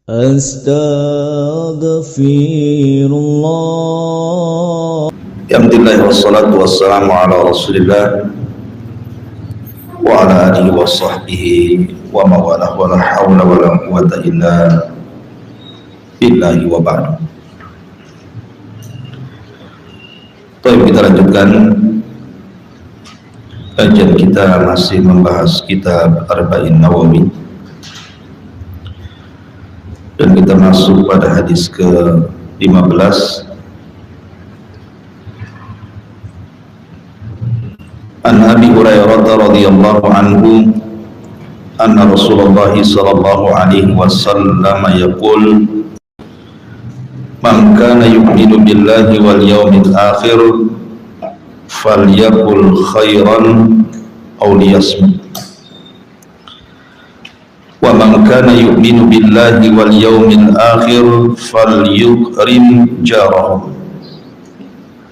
Astaghfirullah. Alhamdulillah wassalatu wassalamu ala Rasulillah wa ala alihi wa sahbihi wa mawalah wa la hawla wa la quwwata illa billahi wa ba'du. Baik, kita lanjutkan kajian kita, masih membahas kitab Arba'in Nawawi, dan kita masuk pada hadis ke-15. An Abi Hurairah radhiyallahu anhu anna Rasulullah sallallahu alaihi wasallam yaqul man kana yu'minu billahi wal yawmil akhir falyakul khairan aw liyasmut wa man kana yu'minu billahi wal yawmil akhir falyukrim jarahu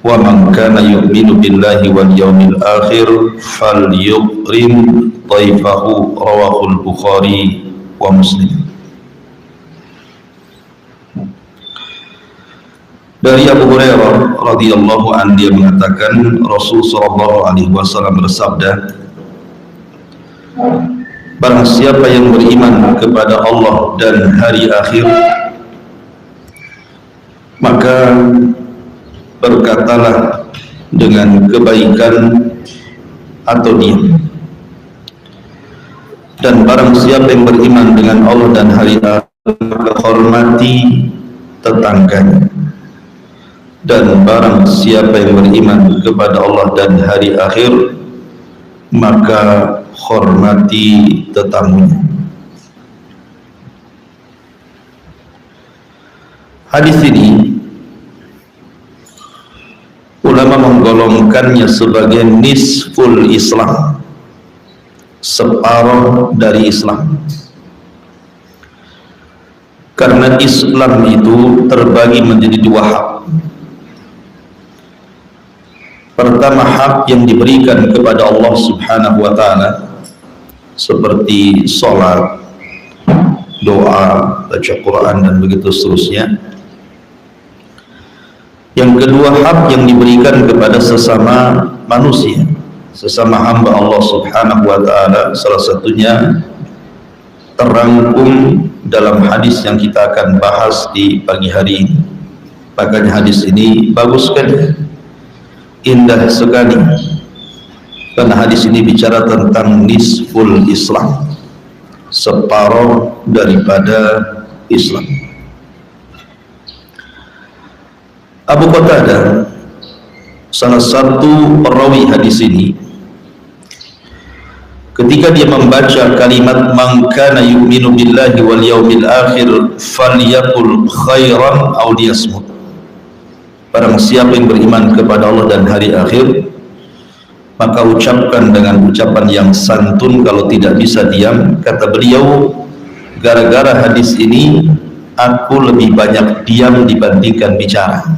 wa man kana yu'minu billahi wal yawmil akhir falyukrim dhaifahu, rawahul Bukhari wa Muslim. Dari Abu Hurairah radhiyallahu anhu, dia mengatakan Rasul sallallahu alaihi wasallam bersabda, barang siapa yang beriman kepada Allah dan hari akhir, maka berkatalah dengan kebaikan atau diam. Dan barang siapa yang beriman dengan Allah dan hari akhir, maka hormati tetangganya. Dan barang siapa yang beriman kepada Allah dan hari akhir, maka hormati tetamunya. Hadis ini ulama menggolongkannya sebagai nisful Islam, separuh dari Islam, karena Islam itu terbagi menjadi dua hak. Pertama, hak yang diberikan kepada Allah subhanahu wa ta'ala, seperti sholat, doa, baca Quran, dan begitu seterusnya. Yang kedua, hak yang diberikan kepada sesama manusia, sesama hamba Allah subhanahu wa ta'ala. Salah satunya terangkum dalam hadis yang kita akan bahas di pagi hari ini. Makanya hadis ini bagus sekali, indah sekali, karena hadis ini bicara tentang nisful Islam, separuh daripada Islam. Abu Qatadah, salah satu perawi hadis ini, ketika dia membaca kalimat man kana yu'minu billahi wal yawmil akhir falyakul khairan aw liyasmut, barang siapa yang beriman kepada Allah dan hari akhir, maka ucapkan dengan ucapan yang santun, kalau tidak bisa diam. Kata beliau, gara-gara hadis ini aku lebih banyak diam dibandingkan bicara.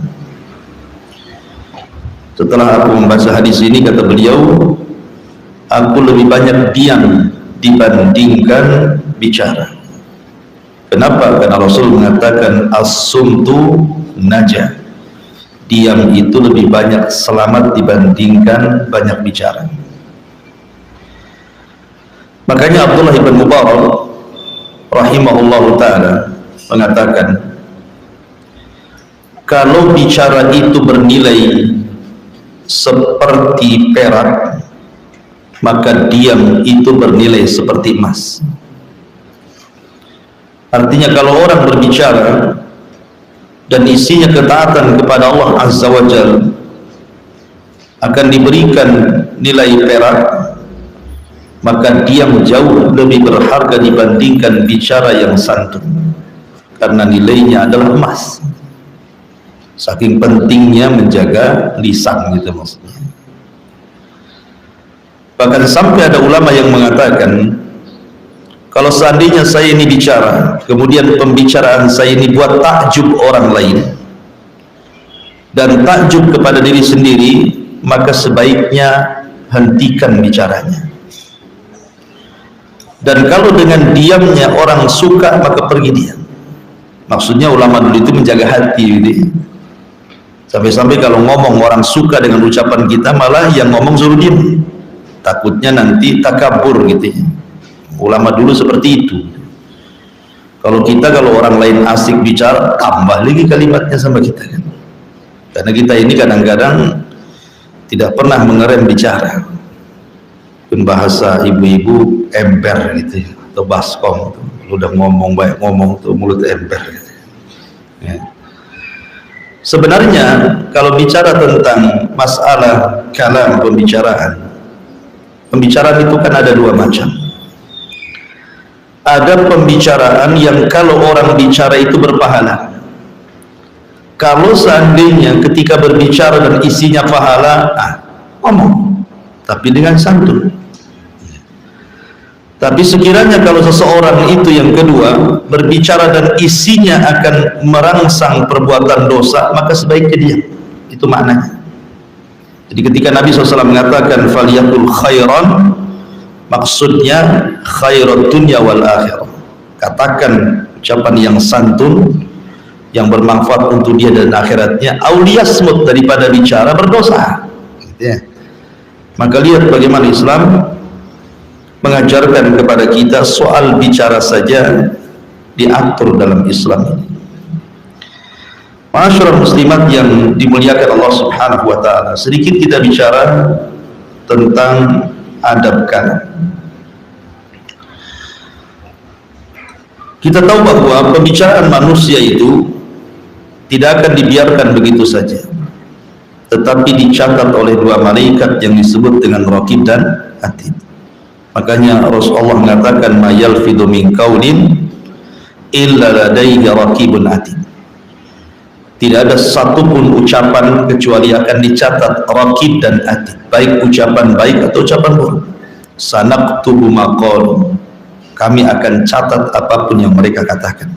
Setelah aku membaca hadis ini, kata beliau, aku lebih banyak diam dibandingkan bicara. Kenapa? Karena Rasul mengatakan as-sumtu najah, diam itu lebih banyak selamat dibandingkan banyak bicara. Makanya Abdullah ibn Mubarak rahimahullahu ta'ala mengatakan, kalau bicara itu bernilai seperti perak, maka diam itu bernilai seperti emas. Artinya kalau orang berbicara dan isinya ketaatan kepada Allah Azza wa Jalla, akan diberikan nilai perak, maka diam jauh lebih berharga dibandingkan bicara yang santun, karena nilainya adalah emas. Saking pentingnya menjaga lisan, gitu maksudnya. Bahkan sampai ada ulama yang mengatakan, kalau seandainya saya ini bicara, kemudian pembicaraan saya ini buat takjub orang lain dan takjub kepada diri sendiri, maka sebaiknya hentikan bicaranya. Dan kalau dengan diamnya orang suka, maka pergi diam. Maksudnya ulama dulu itu menjaga hati gitu. Sampai-sampai kalau ngomong orang suka dengan ucapan kita, malah yang ngomong suruh diam. Takutnya nanti takabur gitu. Ulama dulu seperti itu. Kalau orang lain asik bicara, tambah lagi kalimatnya sama kita kan. Karena kita ini kadang-kadang tidak pernah mengerem bicara. Pun bahasa ibu-ibu ember gitu atau baskom tuh. Udah ngomong baik ngomong tuh mulut ember gitu. Ya. Sebenarnya kalau bicara tentang masalah kalam, pembicaraan itu kan ada dua macam. Ada pembicaraan yang kalau orang bicara itu berpahala. Kalau seandainya ketika berbicara dan isinya pahala, ngomong tapi dengan santun. Tapi sekiranya kalau seseorang itu yang kedua berbicara dan isinya akan merangsang perbuatan dosa, maka sebaiknya diam. Itu maknanya. Jadi ketika Nabi SAW mengatakan faliyakul khairan, maksudnya khairat dunya wal akhirah. Katakan ucapan yang santun, yang bermanfaat untuk dia dan akhiratnya, auliyasmut, daripada bicara berdosa. Ya. Maka lihat bagaimana Islam mengajarkan kepada kita soal bicara saja diatur dalam Islam ini. Ma'asyiral muslimat yang dimuliakan Allah Subhanahu wa taala, sedikit kita bicara tentang adab kalam. Kita tahu bahwa pembicaraan manusia itu tidak akan dibiarkan begitu saja, tetapi dicatat oleh dua malaikat yang disebut dengan raqib dan atid. Makanya Rasulullah mengatakan ma yalfidu min qaulin illa ladaihi raqibun atid. Tidak ada satupun ucapan kecuali akan dicatat raqib dan atid, baik ucapan baik atau ucapan buruk. Sanaktubu ma qalu, kami akan catat apapun yang mereka katakan.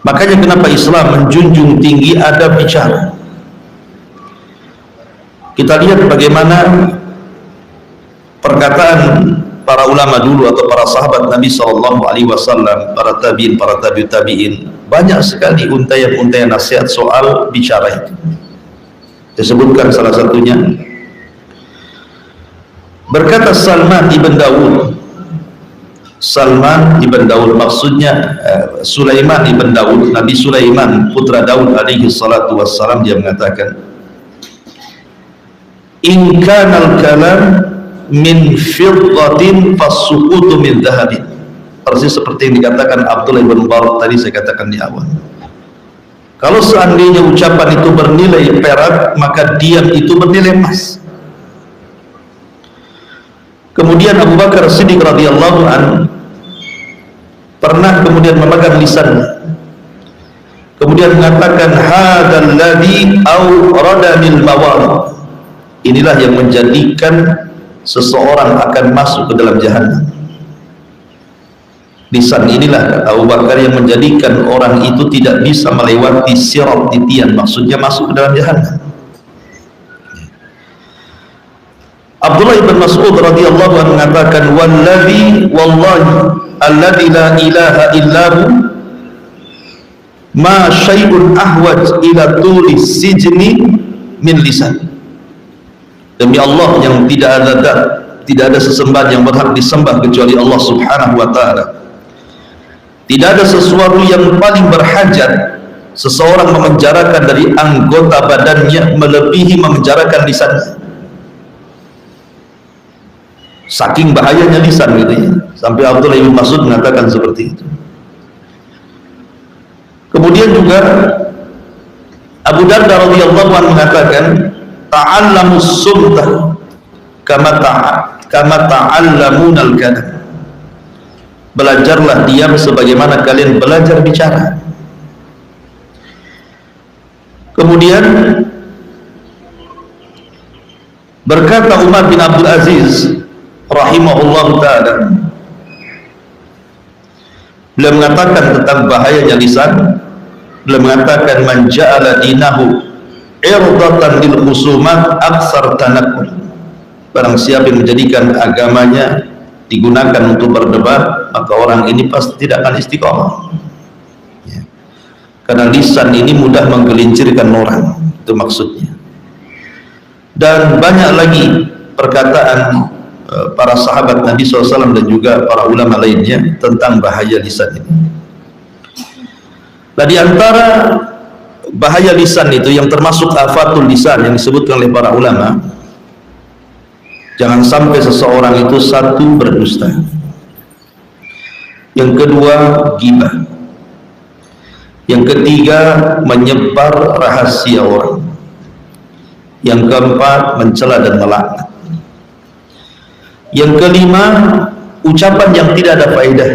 Makanya kenapa Islam menjunjung tinggi adab bicara. Kita lihat bagaimana perkataan para ulama dulu atau para sahabat Nabi SAW, para tabi'in, para tabi'in, banyak sekali untayan-untayan nasihat soal bicara itu. Disebutkan salah satunya, berkata Salman ibn Daud, maksudnya Sulaiman ibn Daud, Nabi Sulaiman putra Daud alaihi salatu wassalam, dia mengatakan, in kanal kalam min fiddatin fasukutu min dhahabin. Persis seperti yang dikatakan Abdullah bin Mubarak tadi saya katakan di awal. Kalau seandainya ucapan itu bernilai perak, maka diam itu bernilai emas. Kemudian Abu Bakar Siddiq radhiyallahu an pernah kemudian memegang lisannya, kemudian mengatakan hadzal ladzi awrada lil mawad. Inilah yang menjadikan seseorang akan masuk ke dalam jahanam. Lisan inilah, kata Abu Bakar, yang menjadikan orang itu tidak bisa melewati sirat titian, maksudnya masuk ke dalam jahanam. Abdullah ibn Mas'ud radhiyallahu anhu mengatakan, wallahi alladzi la ilaha illahu ma syai'un ahwaj ila tuli sijni min lisan. Demi Allah yang tidak ada sesembahan yang berhak disembah kecuali Allah Subhanahu wa taala. Tidak ada sesuatu yang paling berhajat seseorang memenjarakan dari anggota badannya melebihi memenjarakan lisannya. Saking bahayanya lisan gitu ya. Sampai Abdullah bin Mas'ud mengatakan seperti itu. Kemudian juga Abu Darda radhiyallahu anhu mengatakan, ta'allamus sumta kama ta'allamunal kalam. Belajarlah diam sebagaimana kalian belajar bicara. Kemudian berkata Umar bin Abdul Aziz rahimahullah ta'ala, beliau mengatakan tentang bahayanya lisan, beliau mengatakan man ja'ala dinahu irdatan lil khusumat aksar tanakul. Barang siapa yang menjadikan agamanya digunakan untuk berdebat, maka orang ini pasti tidak akan istiqomah. karena lisan ini mudah menggelincirkan orang, itu maksudnya. Dan banyak lagi perkataan para sahabat Nabi SAW dan juga para ulama lainnya tentang bahaya lisan ini. Nah, di antara bahaya lisan itu yang termasuk afatul lisan yang disebutkan oleh para ulama, jangan sampai seseorang itu satu, berdusta, yang kedua ghibah, yang ketiga menyebar rahasia orang, yang keempat mencela dan melaknat, yang kelima ucapan yang tidak ada faedah,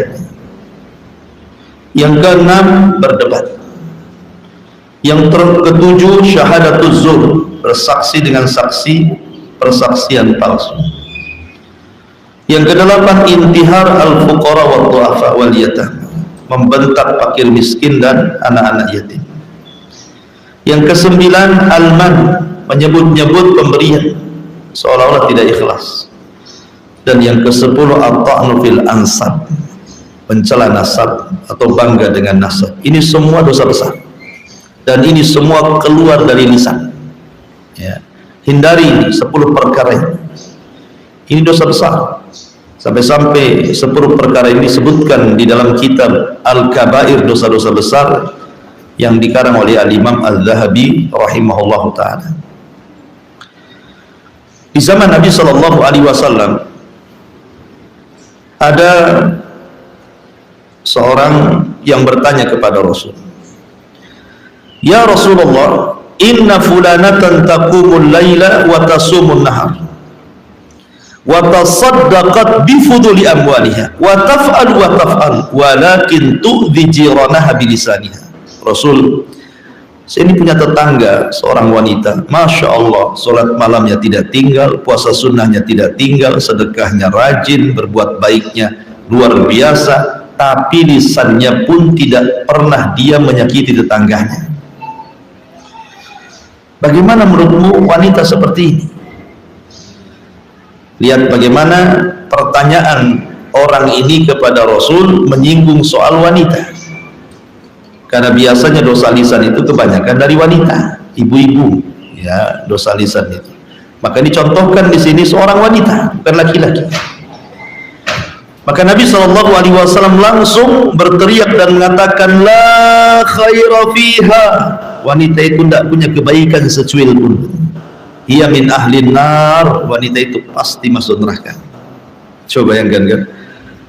yang keenam berdebat, yang ketujuh syahadatuz zur, bersaksi dengan saksi persaksian palsu, yang kedelapan intihar al-fuqara wa du'afa wal yatam, membentak fakir miskin dan anak-anak yatim, yang kesembilan al-man, menyebut-nyebut pemberian seolah-olah tidak ikhlas, dan yang kesepuluh at-ta'nu fil ansab, mencela nasab atau bangga dengan nasab. Ini semua dosa besar dan ini semua keluar dari lisan, ya. Hindari 10 perkara ini dosa besar. Sampai-sampai 10 perkara ini disebutkan di dalam kitab Al-Kabair, dosa-dosa besar, yang dikarang oleh Al-Imam Al-Zahabi rahimahullahu ta'ala. Di zaman Nabi SAW ada seorang yang bertanya kepada Rasul, "Ya Rasulullah, inna fulanatan taqumul laila wa tasumun nahar wa tasaddaqat bifuduli amwaliha wa taf'al walakin tu'dhi jiranaha bilisaniha." Rasul, saya ini punya tetangga seorang wanita, Masya Allah, sholat malamnya tidak tinggal, puasa sunnahnya tidak tinggal, sedekahnya rajin, berbuat baiknya luar biasa, tapi lisannya pun tidak pernah dia menyakiti tetangganya. Bagaimana menurutmu wanita seperti ini? Lihat bagaimana pertanyaan orang ini kepada Rasul menyinggung soal wanita, karena biasanya dosa lisan itu kebanyakan dari wanita, ibu-ibu, ya, dosa lisan itu. Maka dicontohkan di sini seorang wanita, bukan laki-laki. Maka Nabi SAW langsung berteriak dan mengatakan, la khaira fiha, wanita itu tidak punya kebaikan secuil pun. Ia min ahlin nar, wanita itu pasti masuk neraka. Coba bayangkan kan,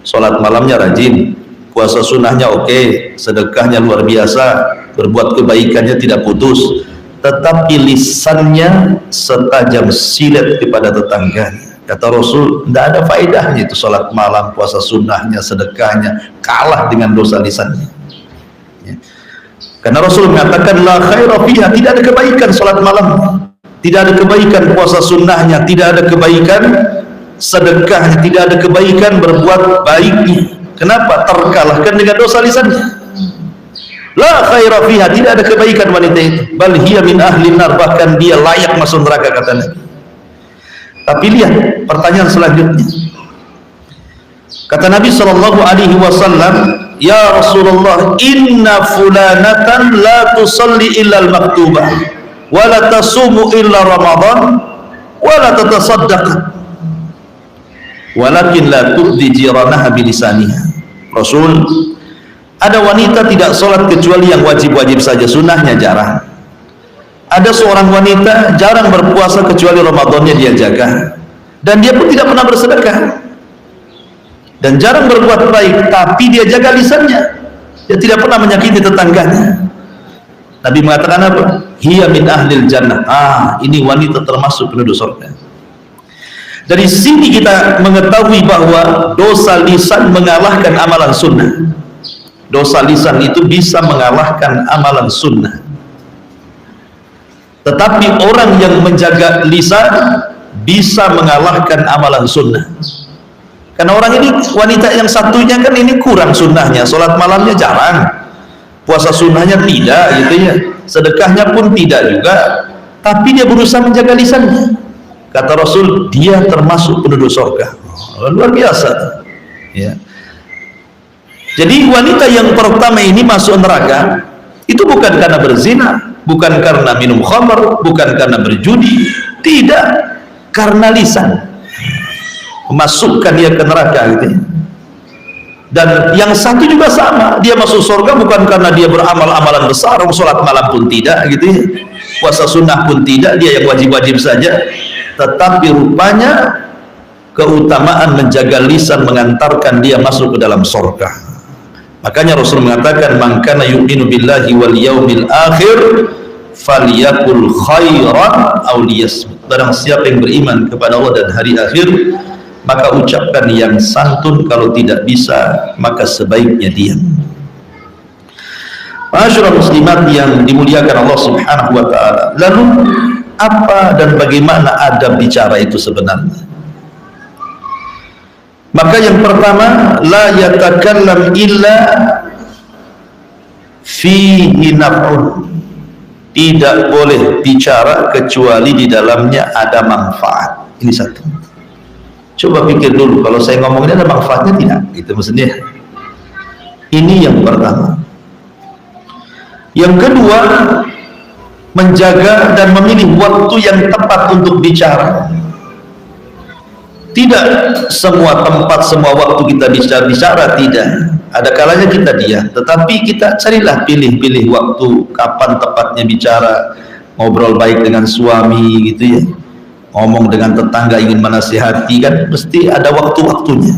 sholat malamnya rajin, puasa sunnahnya oke, sedekahnya luar biasa, berbuat kebaikannya tidak putus, tetapi lisannya setajam silet kepada tetangganya. Kata Rasul, tidak ada faedahnya itu sholat malam, puasa sunnahnya, sedekahnya, kalah dengan dosa lisannya. Ya. Karena Rasul mengatakan, la khaira fiha, tidak ada kebaikan sholat malam, tidak ada kebaikan puasa sunnahnya, tidak ada kebaikan sedekahnya, tidak ada kebaikan berbuat baiknya. Kenapa? Terkalahkan dengan dosa lisannya. La khaira fiha, tidak ada kebaikan wanita itu. Bal hiya min ahli nar, bahkan dia layak masuk neraka, kata Nabi. Tapi lihat pertanyaan selanjutnya. Kata Nabi SAW, ya Rasulullah, inna fulanatan la tusalli illa al-maktubah, wa la tasumu illa Ramadan, wa la tatasaddaq, walakin la tu'di jiranaha bilisaniha. Rasul, ada wanita tidak sholat kecuali yang wajib-wajib saja, sunnahnya jarang. Ada seorang wanita jarang berpuasa kecuali Ramadannya dia jaga, dan dia pun tidak pernah bersedekah dan jarang berbuat baik, tapi dia jaga lisannya, dia tidak pernah menyakiti tetangganya. Nabi mengatakan apa? Hiya min ahlil jannah. Ini wanita termasuk penduduk surga. Dari sini kita mengetahui bahwa dosa lisan mengalahkan amalan sunnah. Dosa lisan itu bisa mengalahkan amalan sunnah. Tetapi orang yang menjaga lisan bisa mengalahkan amalan sunnah. Karena orang ini, wanita yang satunya kan ini kurang sunnahnya, sholat malamnya jarang, puasa sunnahnya tidak, gitu ya, sedekahnya pun tidak juga, tapi dia berusaha menjaga lisannya. Kata Rasul, dia termasuk penduduk surga. Luar biasa, ya. Jadi wanita yang pertama ini masuk neraka Itu bukan karena berzina, bukan karena minum khamr, bukan karena berjudi, tidak, karena lisan memasukkan dia ke neraka gitu ya. Dan yang satu juga sama, dia masuk surga bukan karena dia beramal amalan besar, sholat malam pun tidak gitu ya, puasa sunnah pun tidak, dia yang wajib-wajib saja, tetapi rupanya keutamaan menjaga lisan mengantarkan dia masuk ke dalam surga. Makanya Rasul mengatakan, man kana yu'minu billahi wal yaumil akhir falyakul khairan aw liyasmut. Barang siapa yang beriman kepada Allah dan hari akhir, maka ucapkan yang santun, kalau tidak bisa maka sebaiknya diam. Ma'asyiral muslimat yang dimuliakan Allah Subhanahu wa taala. Lalu apa dan bagaimana adab bicara itu sebenarnya? Maka yang pertama, la yatakallam illa fihi naf'un. Tidak boleh bicara kecuali di dalamnya ada manfaat. Ini satu. Coba pikir dulu, kalau saya ngomong ini ada manfaatnya tidak? Itu maksudnya. Ini yang pertama. Yang kedua, menjaga dan memilih waktu yang tepat untuk bicara. Tidak semua tempat, semua waktu kita bicara, tidak. Ada kalanya kita diam, tetapi kita carilah, pilih-pilih waktu kapan tepatnya bicara. Ngobrol baik dengan suami gitu ya, ngomong dengan tetangga ingin menasihati, kan mesti ada waktu-waktunya.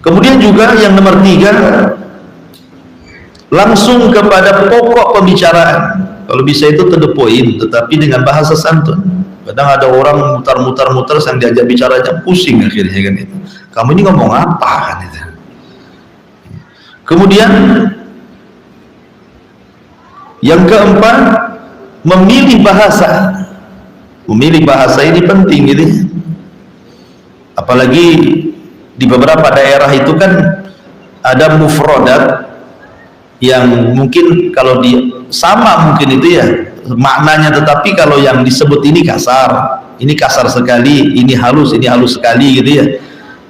Kemudian juga yang nomor 3, langsung kepada pokok pembicaraan. Kalau bisa itu to the point, tetapi dengan bahasa santun. Kadang ada orang mutar-mutar yang diajak bicaranya pusing akhirnya kan itu. Kamu ini ngomong apa kan itu. Kemudian yang keempat, memilih bahasa. Memilih bahasa ini penting gitu. Apalagi di beberapa daerah itu kan ada mufradat yang mungkin kalau sama mungkin itu ya maknanya, tetapi kalau yang disebut ini kasar sekali, ini halus sekali gitu ya.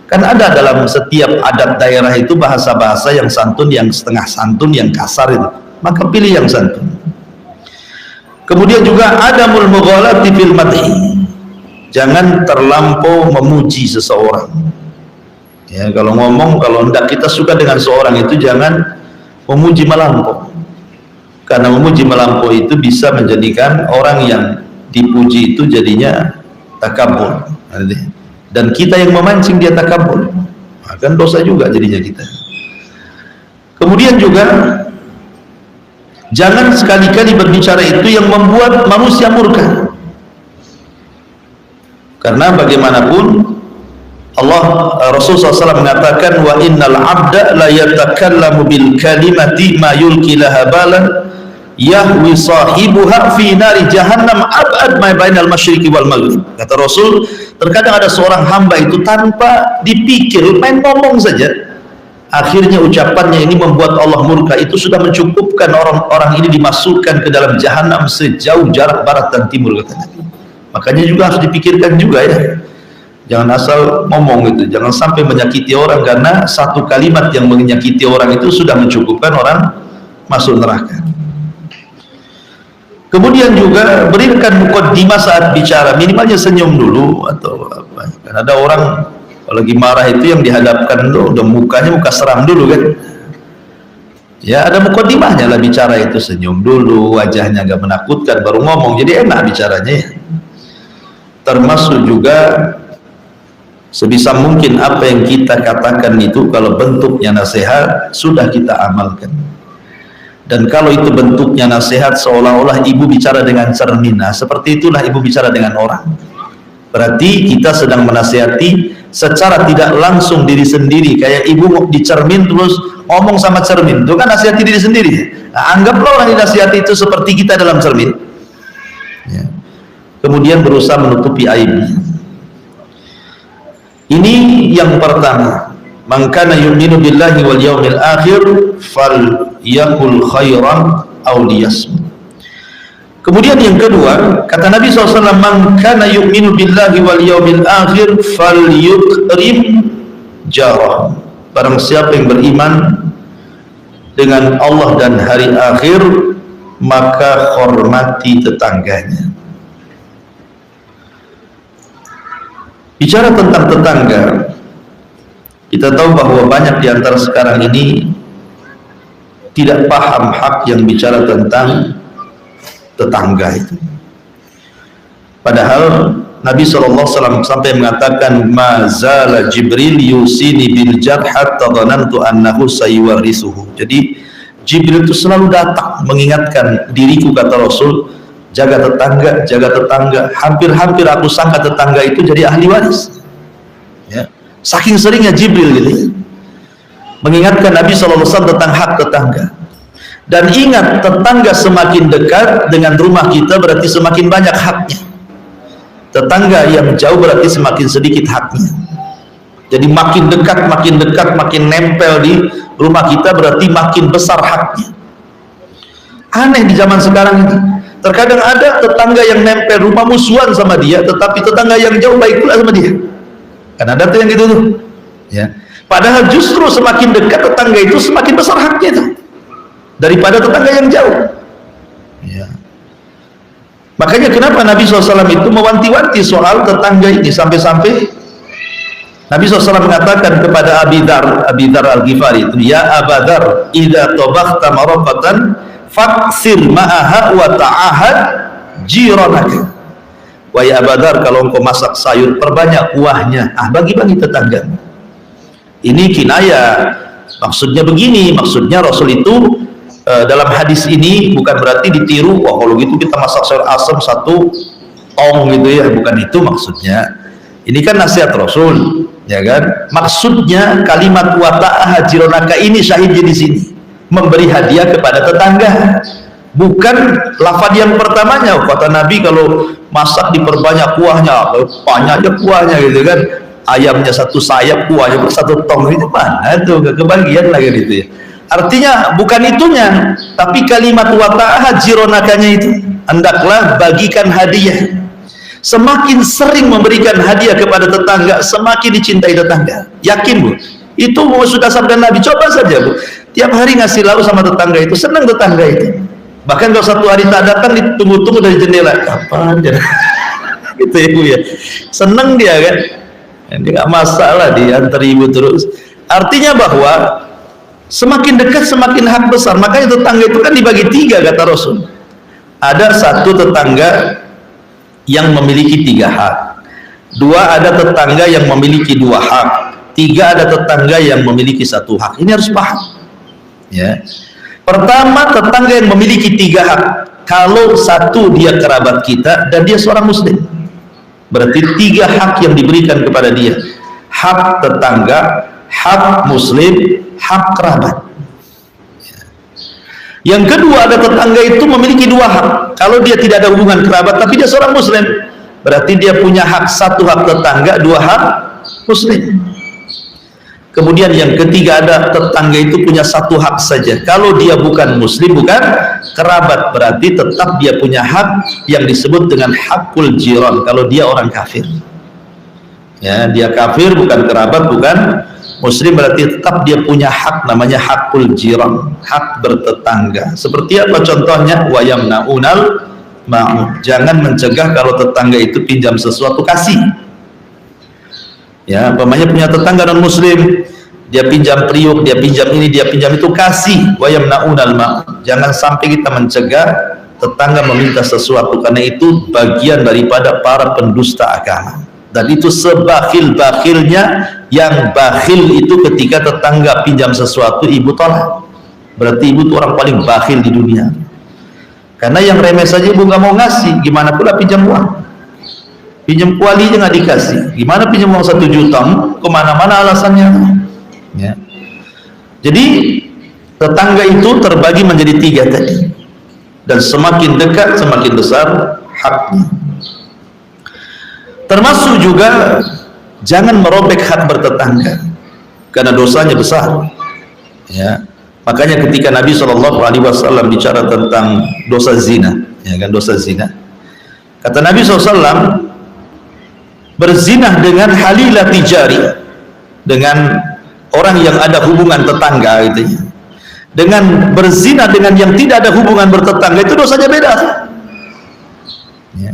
Kan ada dalam setiap adat daerah itu bahasa-bahasa yang santun, yang setengah santun, yang kasar itu. Maka pilih yang santun. Kemudian juga adamul mughalati fil madhi. Jangan terlampau memuji seseorang. Ya, kalau ngomong, kalau hendak kita suka dengan seorang itu jangan memuji melampau. Karena memuji melampau itu bisa menjadikan orang yang dipuji itu jadinya takabur. Dan kita yang memancing dia takabur, akan dosa juga jadinya kita. Kemudian juga jangan sekali-kali berbicara itu yang membuat manusia murka. Karena bagaimanapun Rasulullah SAW mengatakan, wa innal abda la yatakallamu bil kalimati ma yulki laha balan yahwi sahibuha fi nari jahannam ab'ad ma bainal masyriqi wal maghrib. Kata Rasul, terkadang ada seorang hamba itu tanpa dipikir, main ngomong saja, akhirnya ucapannya ini membuat Allah murka. Itu sudah mencukupkan orang ini dimasukkan ke dalam jahanam sejauh jarak barat dan timur, kata Nabi. Makanya juga harus dipikirkan juga ya, jangan asal ngomong itu, jangan sampai menyakiti orang, karena satu kalimat yang menyakiti orang itu sudah mencukupkan orang masuk neraka. Kemudian juga berikan mukaddimah saat bicara, minimalnya senyum dulu atau apa. Kan ada orang kalau lagi marah itu yang dihadapkan tuh udah mukanya muka seram dulu kan. Ya ada mukaddimahnya lah bicara itu, senyum dulu, wajahnya agak menakutkan baru ngomong, jadi enak bicaranya ya. Termasuk juga sebisa mungkin apa yang kita katakan itu kalau bentuknya nasihat sudah kita amalkan. Dan kalau itu bentuknya nasihat seolah-olah ibu bicara dengan cermin, nah seperti itulah ibu bicara dengan orang. Berarti kita sedang menasihati secara tidak langsung diri sendiri, kayak ibu di cermin terus ngomong sama cermin, itu kan nasihati diri sendiri. Nah, anggaplah orang yang nasihati itu seperti kita dalam cermin ya. Kemudian berusaha menutupi aibnya. Ini yang pertama, man kana yu'minu billahi wal yaumil akhir falyakul khairan aw liyasmut. Kemudian yang kedua, kata Nabi SAW, man kana yu'minu billahi wal yaumil akhir falyukrim jarah. Barang siapa yang beriman dengan Allah dan hari akhir, maka hormati tetangganya. Bicara tentang tetangga, kita tahu bahwa banyak di antara sekarang ini tidak paham hak yang bicara tentang tetangga itu. Padahal Nabi SAW sampai mengatakan, ma zala Jibril yusini bil jar hatta dhanantu annahu sayuwarisuhu. Jadi Jibril itu selalu datang mengingatkan diriku, kata Rasul, jaga tetangga, jaga tetangga. Hampir-hampir aku sangka tetangga itu jadi ahli waris. Ya. Saking seringnya Jibril gitu ya, mengingatkan Nabi SAW tentang hak tetangga. Dan ingat, tetangga semakin dekat dengan rumah kita berarti semakin banyak haknya. Tetangga yang jauh berarti semakin sedikit haknya. Jadi makin dekat, makin nempel di rumah kita berarti makin besar haknya. Aneh di zaman sekarang ini. Terkadang ada tetangga yang nempel rumah musuhan sama dia, tetapi tetangga yang jauh baik pula sama dia. Kan ada tuh yang gitu tuh. Ya. Padahal justru semakin dekat tetangga itu semakin besar haknya itu daripada tetangga yang jauh. Ya. Makanya kenapa Nabi SAW itu mewanti-wanti soal tetangga ini, sampai-sampai Nabi SAW mengatakan kepada Abi Dar Al-Ghifari itu, ya Aba Dar, idza tabakhta marafatan faksir ma'aha wa ta'ahad jiranaka. Wahai Aba Dar, kalau engkau masak sayur, perbanyak kuahnya, bagi-bagi tetangga. Ini kinayah, maksudnya begini, maksudnya Rasul itu dalam hadis ini bukan berarti ditiru, wah kalau gitu kita masak sayur asam satu tong gitu ya, bukan itu maksudnya. Ini kan nasihat Rasul, ya kan? Maksudnya kalimat wa ta'ahad jiranaka ini syahidnya di sini, memberi hadiah kepada tetangga. Bukan lafaz yang pertamanya, kata Nabi kalau masak diperbanyak kuahnya, banyaknya kuahnya gitu kan, ayamnya satu sayap, kuahnya satu tong, itu mana tuh, kebagian lagi gitu ya. Artinya bukan itunya, tapi kalimat wa ta'ahad jiranakanya itu, hendaklah bagikan hadiah. Semakin sering memberikan hadiah kepada tetangga, semakin dicintai tetangga. Yakin Bu? Itu sudah sabda Nabi. Coba saja Bu, tiap hari ngasih lauk sama tetangga itu, senang tetangga itu. Bahkan kalau satu hari tak datang, ditunggu-tunggu dari jendela, kapan dia? Gitu ya Bu ya. Senang dia kan? Dia nggak masalah diantar ibu terus. Artinya bahwa semakin dekat semakin hak besar. Makanya tetangga itu kan dibagi tiga, kata Rasul. Ada satu tetangga yang memiliki 3 hak. 2 ada tetangga yang memiliki 2 hak. 3 ada tetangga yang memiliki 1 hak. Ini harus paham. Ya. Pertama, tetangga yang memiliki 3 hak. Kalau 1 dia kerabat kita dan dia seorang muslim, berarti 3 hak yang diberikan kepada dia. Hak tetangga, hak muslim, hak kerabat. Yang kedua, ada tetangga itu memiliki 2 hak. Kalau dia tidak ada hubungan kerabat tapi dia seorang muslim, berarti dia punya hak, 1 hak tetangga, 2 hak muslim. Kemudian yang ketiga, ada tetangga itu punya 1 hak saja. Kalau dia bukan muslim, bukan kerabat, berarti tetap dia punya hak yang disebut dengan hakul jiran. Kalau dia orang kafir, ya, dia kafir, bukan kerabat, bukan muslim, berarti tetap dia punya hak, namanya hakul jiran, hak bertetangga. Seperti apa contohnya? Wa yamna'unal ma'un, jangan mencegah kalau tetangga itu pinjam sesuatu, kasih. Ya, umpamanya punya tetangga non muslim, dia pinjam periuk, dia pinjam ini, dia pinjam itu, kasih. Wa yamna'unal ma'un, jangan sampai kita mencegah tetangga meminta sesuatu, karena itu bagian daripada para pendusta agama. Dan itu sebakhil-bakhilnya, yang bakhil itu ketika tetangga pinjam sesuatu ibu tolak, berarti ibu itu orang paling bakhil di dunia. Karena yang remeh saja ibu nggak mau ngasih, gimana pula pinjam uang? Pinjam kuali aja nggak dikasih, gimana pinjam uang 1 juta? Kemana-mana alasannya. Ya. Jadi tetangga itu terbagi menjadi 3 tadi, dan semakin dekat semakin besar haknya. Termasuk juga jangan merobek hak bertetangga, karena dosanya besar. Ya, makanya ketika Nabi SAW bicara tentang dosa zina, ya kan, dosa zina, kata Nabi SAW, berzinah dengan halilati jari, dengan orang yang ada hubungan tetangga gitu ya, dengan berzina dengan yang tidak ada hubungan bertetangga itu dosanya beda. Ya.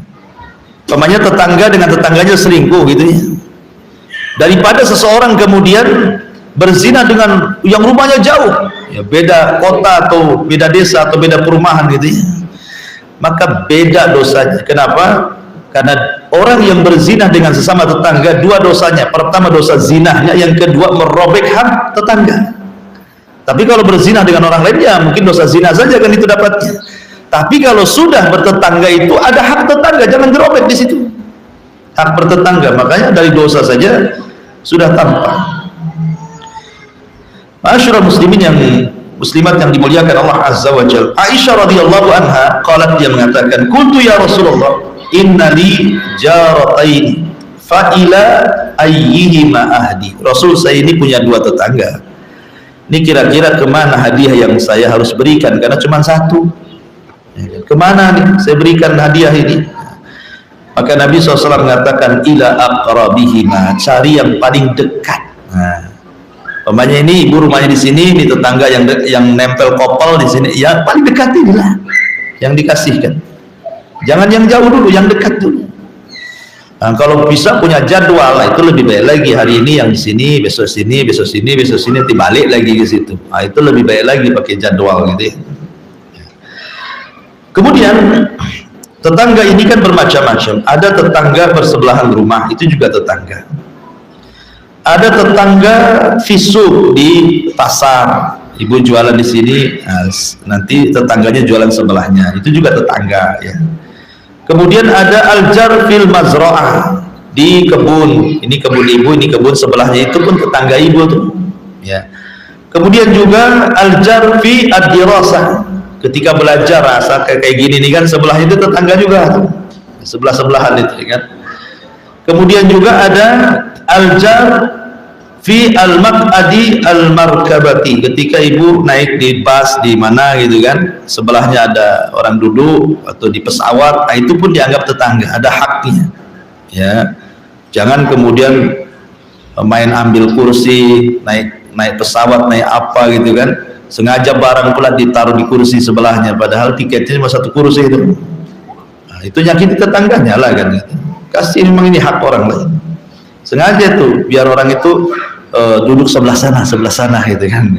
Umpamanya tetangga dengan tetangganya selingkuh gitu ya. Daripada seseorang kemudian berzina dengan yang rumahnya jauh, ya beda kota atau beda desa atau beda perumahan gitu ya. Maka beda dosanya. Kenapa? Karena orang yang berzina dengan sesama tetangga dua dosanya. Pertama dosa zinahnya, yang kedua merobek hak tetangga. Tapi kalau berzina dengan orang lain ya mungkin dosa zina saja kan itu dapatnya. Tapi kalau sudah bertetangga itu ada hak tetangga, jangan dirobek di situ. Hak bertetangga, makanya dari dosa saja sudah tampak. Ma'asyiral muslimin yang muslimat yang dimuliakan Allah Azza wa Jalla. Aisyah radhiyallahu anha qalat, dia mengatakan, "Qultu ya Rasulullah, inna li jarataini fa ila ayyihima ahdi." Rasul, saya ini punya dua tetangga. Ini kira-kira kemana hadiah yang saya harus berikan karena cuma satu. Kemana nih saya berikan hadiah ini? Maka Nabi SAW mengatakan, ila aqrabihima, cari yang paling dekat. Nah, umpamanya ini ibu rumahnya di sini, ini tetangga yang nempel kopel di sini, ya paling dekat inilah yang dikasihkan. Jangan yang jauh dulu, yang dekat dulu. Nah, kalau bisa punya jadwal, itu lebih baik lagi. Hari ini yang di sini, besok sini, besok sini, besok sini, nanti balik lagi ke situ. Nah, itu lebih baik lagi pakai jadwal gitu ya. Kemudian tetangga ini kan bermacam-macam. Ada tetangga bersebelahan rumah, itu juga tetangga. Ada tetangga fisuk di pasar, ibu jualan di sini, nanti tetangganya jualan sebelahnya, itu juga tetangga ya. Kemudian ada aljar fil mazra'ah, di kebun, ini kebun ibu, ini kebun sebelahnya, itu pun tetangga ibu tuh ya. Kemudian juga aljar fi ad-dirasah, ketika belajar rasa kayak gini nih kan, sebelahnya itu tetangga juga tuh, sebelah-sebelahan itu kan. Kemudian juga ada aljar fi al-maq'adi al-markabati, ketika ibu naik di bus di mana gitu kan, sebelahnya ada orang duduk, atau di pesawat, nah itu pun dianggap tetangga, ada haknya ya. Jangan kemudian main ambil kursi, naik pesawat, naik apa gitu kan, sengaja barang pula ditaruh di kursi sebelahnya, padahal tiketnya cuma satu kursi itu. Nah, itu nyakiti tetangganya lah kan gitu. Kasih, memang ini hak orang lain, sengaja tuh biar orang itu duduk sebelah sana gitu kan.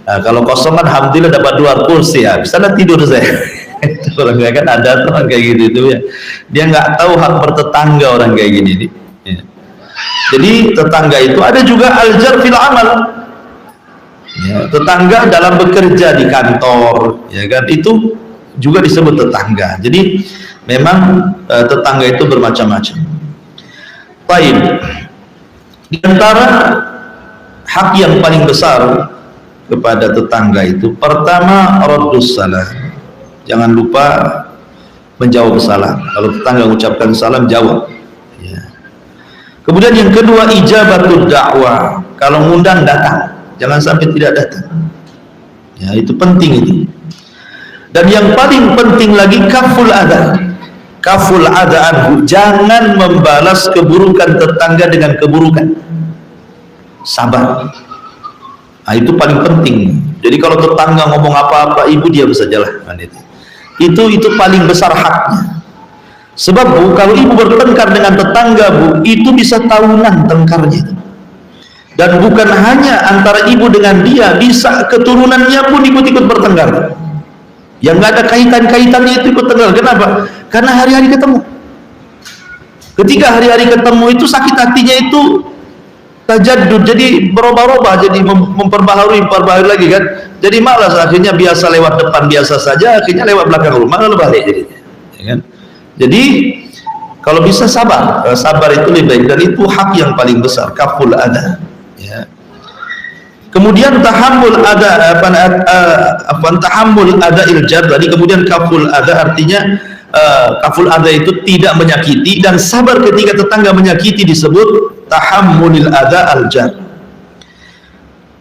Nah, kalau kosong kan alhamdulillah dapat dua kursi ya, bisa tidur saya. Itu orang kan ada orang kayak gitu itu ya, dia nggak tahu hak bertetangga orang kayak gini nih ya. Jadi tetangga itu ada juga aljar fil amal ya, tetangga dalam bekerja di kantor ya kan, itu juga disebut tetangga. Jadi memang tetangga itu bermacam-macam. Baik, di antara hak yang paling besar kepada tetangga itu, pertama raddus salam, jangan lupa menjawab salam. Kalau tetangga mengucapkan salam, jawab ya. Kemudian yang kedua ijabatul dakwah, kalau ngundang datang, jangan sampai tidak datang ya, itu penting itu. Dan yang paling penting lagi kaful adha, kaful adha, jangan membalas keburukan tetangga dengan keburukan, sabar. Nah, itu paling penting. Jadi kalau tetangga ngomong apa-apa, ibu diam sajalah kan itu paling besar haknya. Sebab bu, kalau ibu bertengkar dengan tetangga bu, itu bisa tahunan tengkarnya itu. Dan bukan hanya antara ibu dengan dia, bisa keturunannya pun ikut-ikut bertengkar. Yang nggak ada kaitan-kaitannya itu ikut tengkar. Kenapa? Karena hari-hari ketemu. Ketika hari-hari ketemu itu sakit hatinya itu tajaddud, jadi berubah-ubah, jadi memperbaharui lagi kan. Jadi malas, akhirnya biasa lewat depan biasa saja, akhirnya lewat belakang rumah lalu balik jadinya ya kan? Jadi kalau bisa sabar, sabar itu lebih baik, dan itu hak yang paling besar, kaful adha ya. Kemudian tahammul ada tahammul ada iljar, tadi kemudian kaful adha artinya kaful adha itu tidak menyakiti, dan sabar ketika tetangga menyakiti disebut tahammulil adha aljar.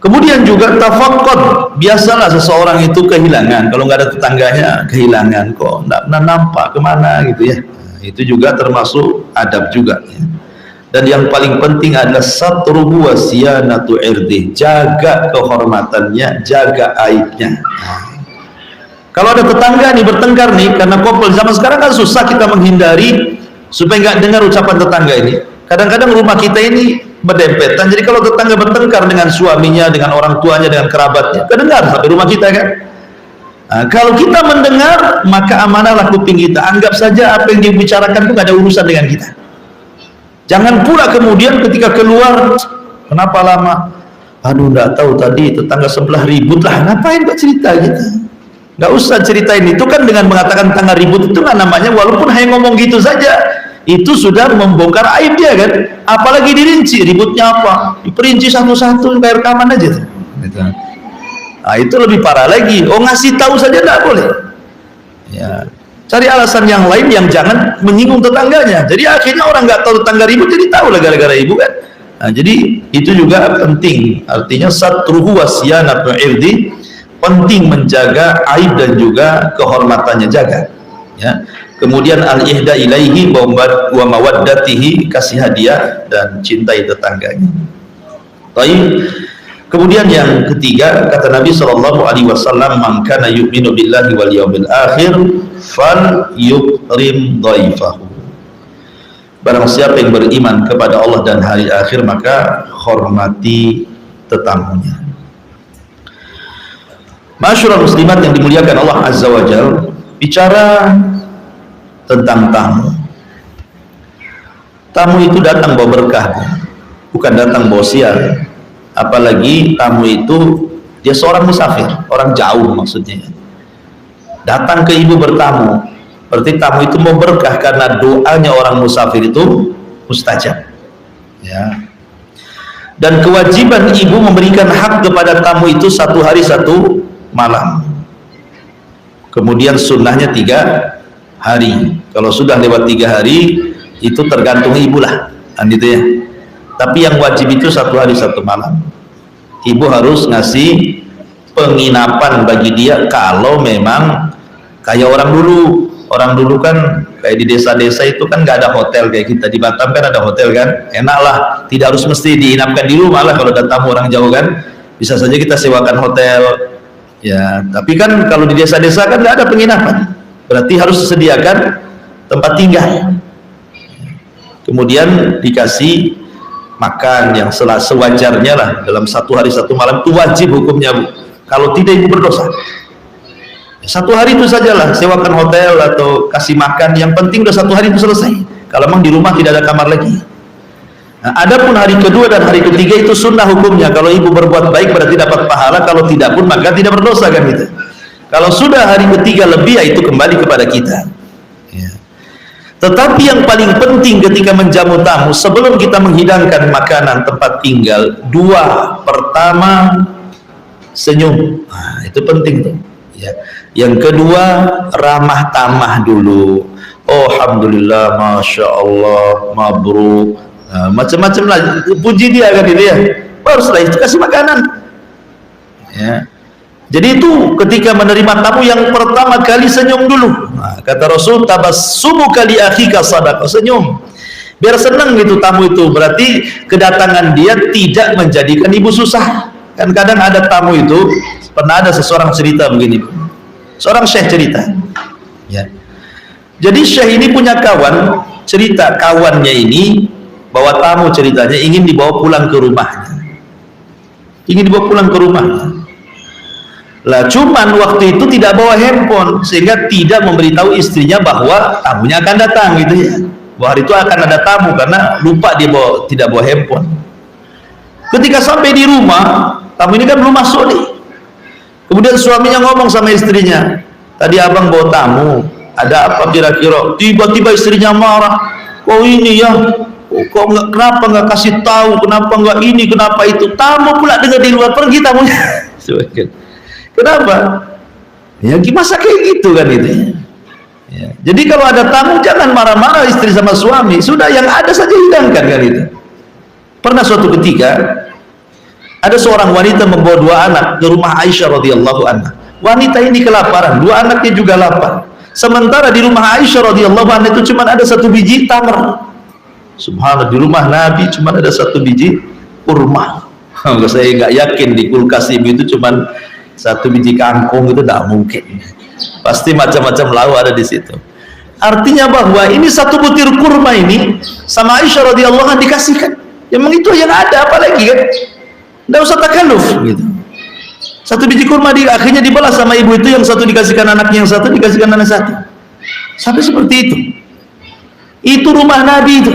Kemudian juga tafaqqud, biasalah seseorang itu kehilangan, kalau nggak ada tetangganya kehilangan, kok nggak nampak kemana gitu ya. Nah, itu juga termasuk adab juga ya. Dan yang paling penting adalah satruhu wa siyanatu irdih, jaga kehormatannya, jaga aibnya. Kalau ada tetangga nih bertengkar nih, karena couple zaman sekarang kan susah kita menghindari supaya nggak dengar ucapan tetangga ini. Kadang-kadang rumah kita ini berdempetan, jadi kalau tetangga bertengkar dengan suaminya, dengan orang tuanya, dengan kerabatnya, kedengar sampai rumah kita kan. Nah, kalau kita mendengar, maka amanahlah kuping kita. Anggap saja apa yang dibicarakan itu nggak ada urusan dengan kita. Jangan pula kemudian ketika keluar, kenapa lama? Aduh, nggak tahu tadi tetangga sebelah ribut lah. Ngapain kok cerita gitu? Nggak usah ceritain itu kan, dengan mengatakan tetangga ribut itu kan namanya, walaupun hanya ngomong gitu saja, itu sudah membongkar aib dia kan. Apalagi dirinci ributnya apa, diperinci satu-satu kayak rekaman aja. Gitu. Nah, itu lebih parah lagi. Oh, ngasih tahu saja nggak boleh. Ya. Cari alasan yang lain yang jangan menyinggung tetangganya. Jadi akhirnya orang nggak tahu tetangga ribut, jadi tahu lah gara-gara ibu kan. Nah, jadi itu juga penting. Artinya satruhu wa siyanatu irdi, penting menjaga aib dan juga kehormatannya, jaga. Ya. Kemudian al-ihda ilaihi wa mawaddatihi, kasih hadiah dan cintai tetangganya. Baik. Kemudian yang ketiga, kata Nabi SAW, man kana yu'minu billahi wal yawmil akhir fal yukrim dhaifahu. Barang siapa yang beriman kepada Allah dan hari akhir, maka hormati tetamunya. Masyurul muslimat yang dimuliakan Allah Azza wa Jalla, bicara tentang tamu. Tamu itu datang bawa berkah, bukan datang bawa sial. Apalagi tamu itu dia seorang musafir, orang jauh maksudnya. Datang ke ibu bertamu, berarti tamu itu mau berkah, karena doanya orang musafir itu mustajab. Ya. Dan kewajiban ibu memberikan hak kepada tamu itu 1 hari 1 malam. Kemudian sunnahnya 3 hari. Kalau sudah lewat 3 hari, itu tergantung ibu lah, kan gitu ya. Tapi yang wajib itu 1 hari 1 malam. Ibu harus ngasih penginapan bagi dia kalau memang kayak orang dulu. Orang dulu kan kayak di desa-desa itu kan nggak ada hotel kayak kita. Di Batam kan ada hotel kan, enak lah. Tidak harus mesti diinapkan di rumah lah kalau ada tamu orang jauh kan. Bisa saja kita sewakan hotel. Ya, tapi kan kalau di desa-desa kan nggak ada penginapan. Berarti harus disediakan tempat tinggal. Kemudian dikasih makan yang sewajarnya lah dalam 1 hari 1 malam, itu wajib hukumnya, Bu. Kalau tidak ibu berdosa. 1 hari itu sajalah, sewakan hotel atau kasih makan, yang penting udah 1 hari itu selesai. Kalau memang di rumah tidak ada kamar lagi. Nah, adapun hari kedua dan hari ketiga itu sunnah hukumnya. Kalau ibu berbuat baik berarti dapat pahala, kalau tidak pun maka tidak berdosa kan gitu. Kalau sudah hari ketiga lebih, ya itu kembali kepada kita. Tetapi yang paling penting ketika menjamu tamu, sebelum kita menghidangkan makanan, tempat tinggal, 2, pertama senyum. Nah, itu penting tuh. Ya. Yang kedua, ramah tamah dulu. Oh, alhamdulillah, masya Allah, mabruk. Nah, macam-macam lah, puji dia kan itu ya. Baru setelah itu kasih makanan. Ya. Jadi itu ketika menerima tamu yang pertama kali senyum dulu. Nah, kata Rasul, tabassumu kali akhika sadaqah, senyum. Biar senang gitu tamu itu. Berarti kedatangan dia tidak menjadikan ibu susah. Kan kadang ada tamu itu, pernah ada seseorang cerita begini. Seorang syekh cerita. Ya. Jadi syekh ini punya kawan, cerita kawannya ini bawa tamu, ceritanya ingin dibawa pulang ke rumahnya. Ingin dibawa pulang ke rumahnya. Lah cuman waktu itu tidak bawa handphone, sehingga tidak memberitahu istrinya bahwa tamunya akan datang gitu ya. Bahwa hari itu akan ada tamu, karena lupa dia tidak bawa handphone. Ketika sampai di rumah, tamu ini kan belum masuk nih. Kemudian suaminya ngomong sama istrinya, tadi abang bawa tamu, ada apa kira-kira? Tiba-tiba istrinya marah. Oh ini ya, kok kenapa nggak kasih tahu? Kenapa nggak ini? Kenapa itu? Tamu pula dengar di luar, pergi tamunya. Kenapa? Ya masa kayak gitu kan itu ya. Jadi kalau ada tamu jangan marah-marah istri sama suami, sudah yang ada saja hidangkan kan itu. Pernah suatu ketika ada seorang wanita membawa 2 anak ke rumah Aisyah radhiyallahu anha. Wanita ini kelaparan, 2 anaknya juga lapar. Sementara di rumah Aisyah radhiyallahu anha itu cuma ada 1 biji tamar. Subhanallah, di rumah Nabi cuma ada 1 biji kurma. Saya nggak yakin di kulkas ibu itu cuma 1 biji kangkung, itu tidak mungkin. Pasti macam-macam lauk ada di situ. Artinya bahwa ini 1 butir kurma ini sama Aisyah radhiyallahu anha dikasihkan. Memang itu yang ada, apalagi kan? Tidak usah takalluf gitu. 1 biji kurma akhirnya dibalas sama ibu itu, yang 1 dikasihkan anaknya, yang 1 dikasihkan anak 1. Sampai seperti itu. Itu rumah Nabi itu.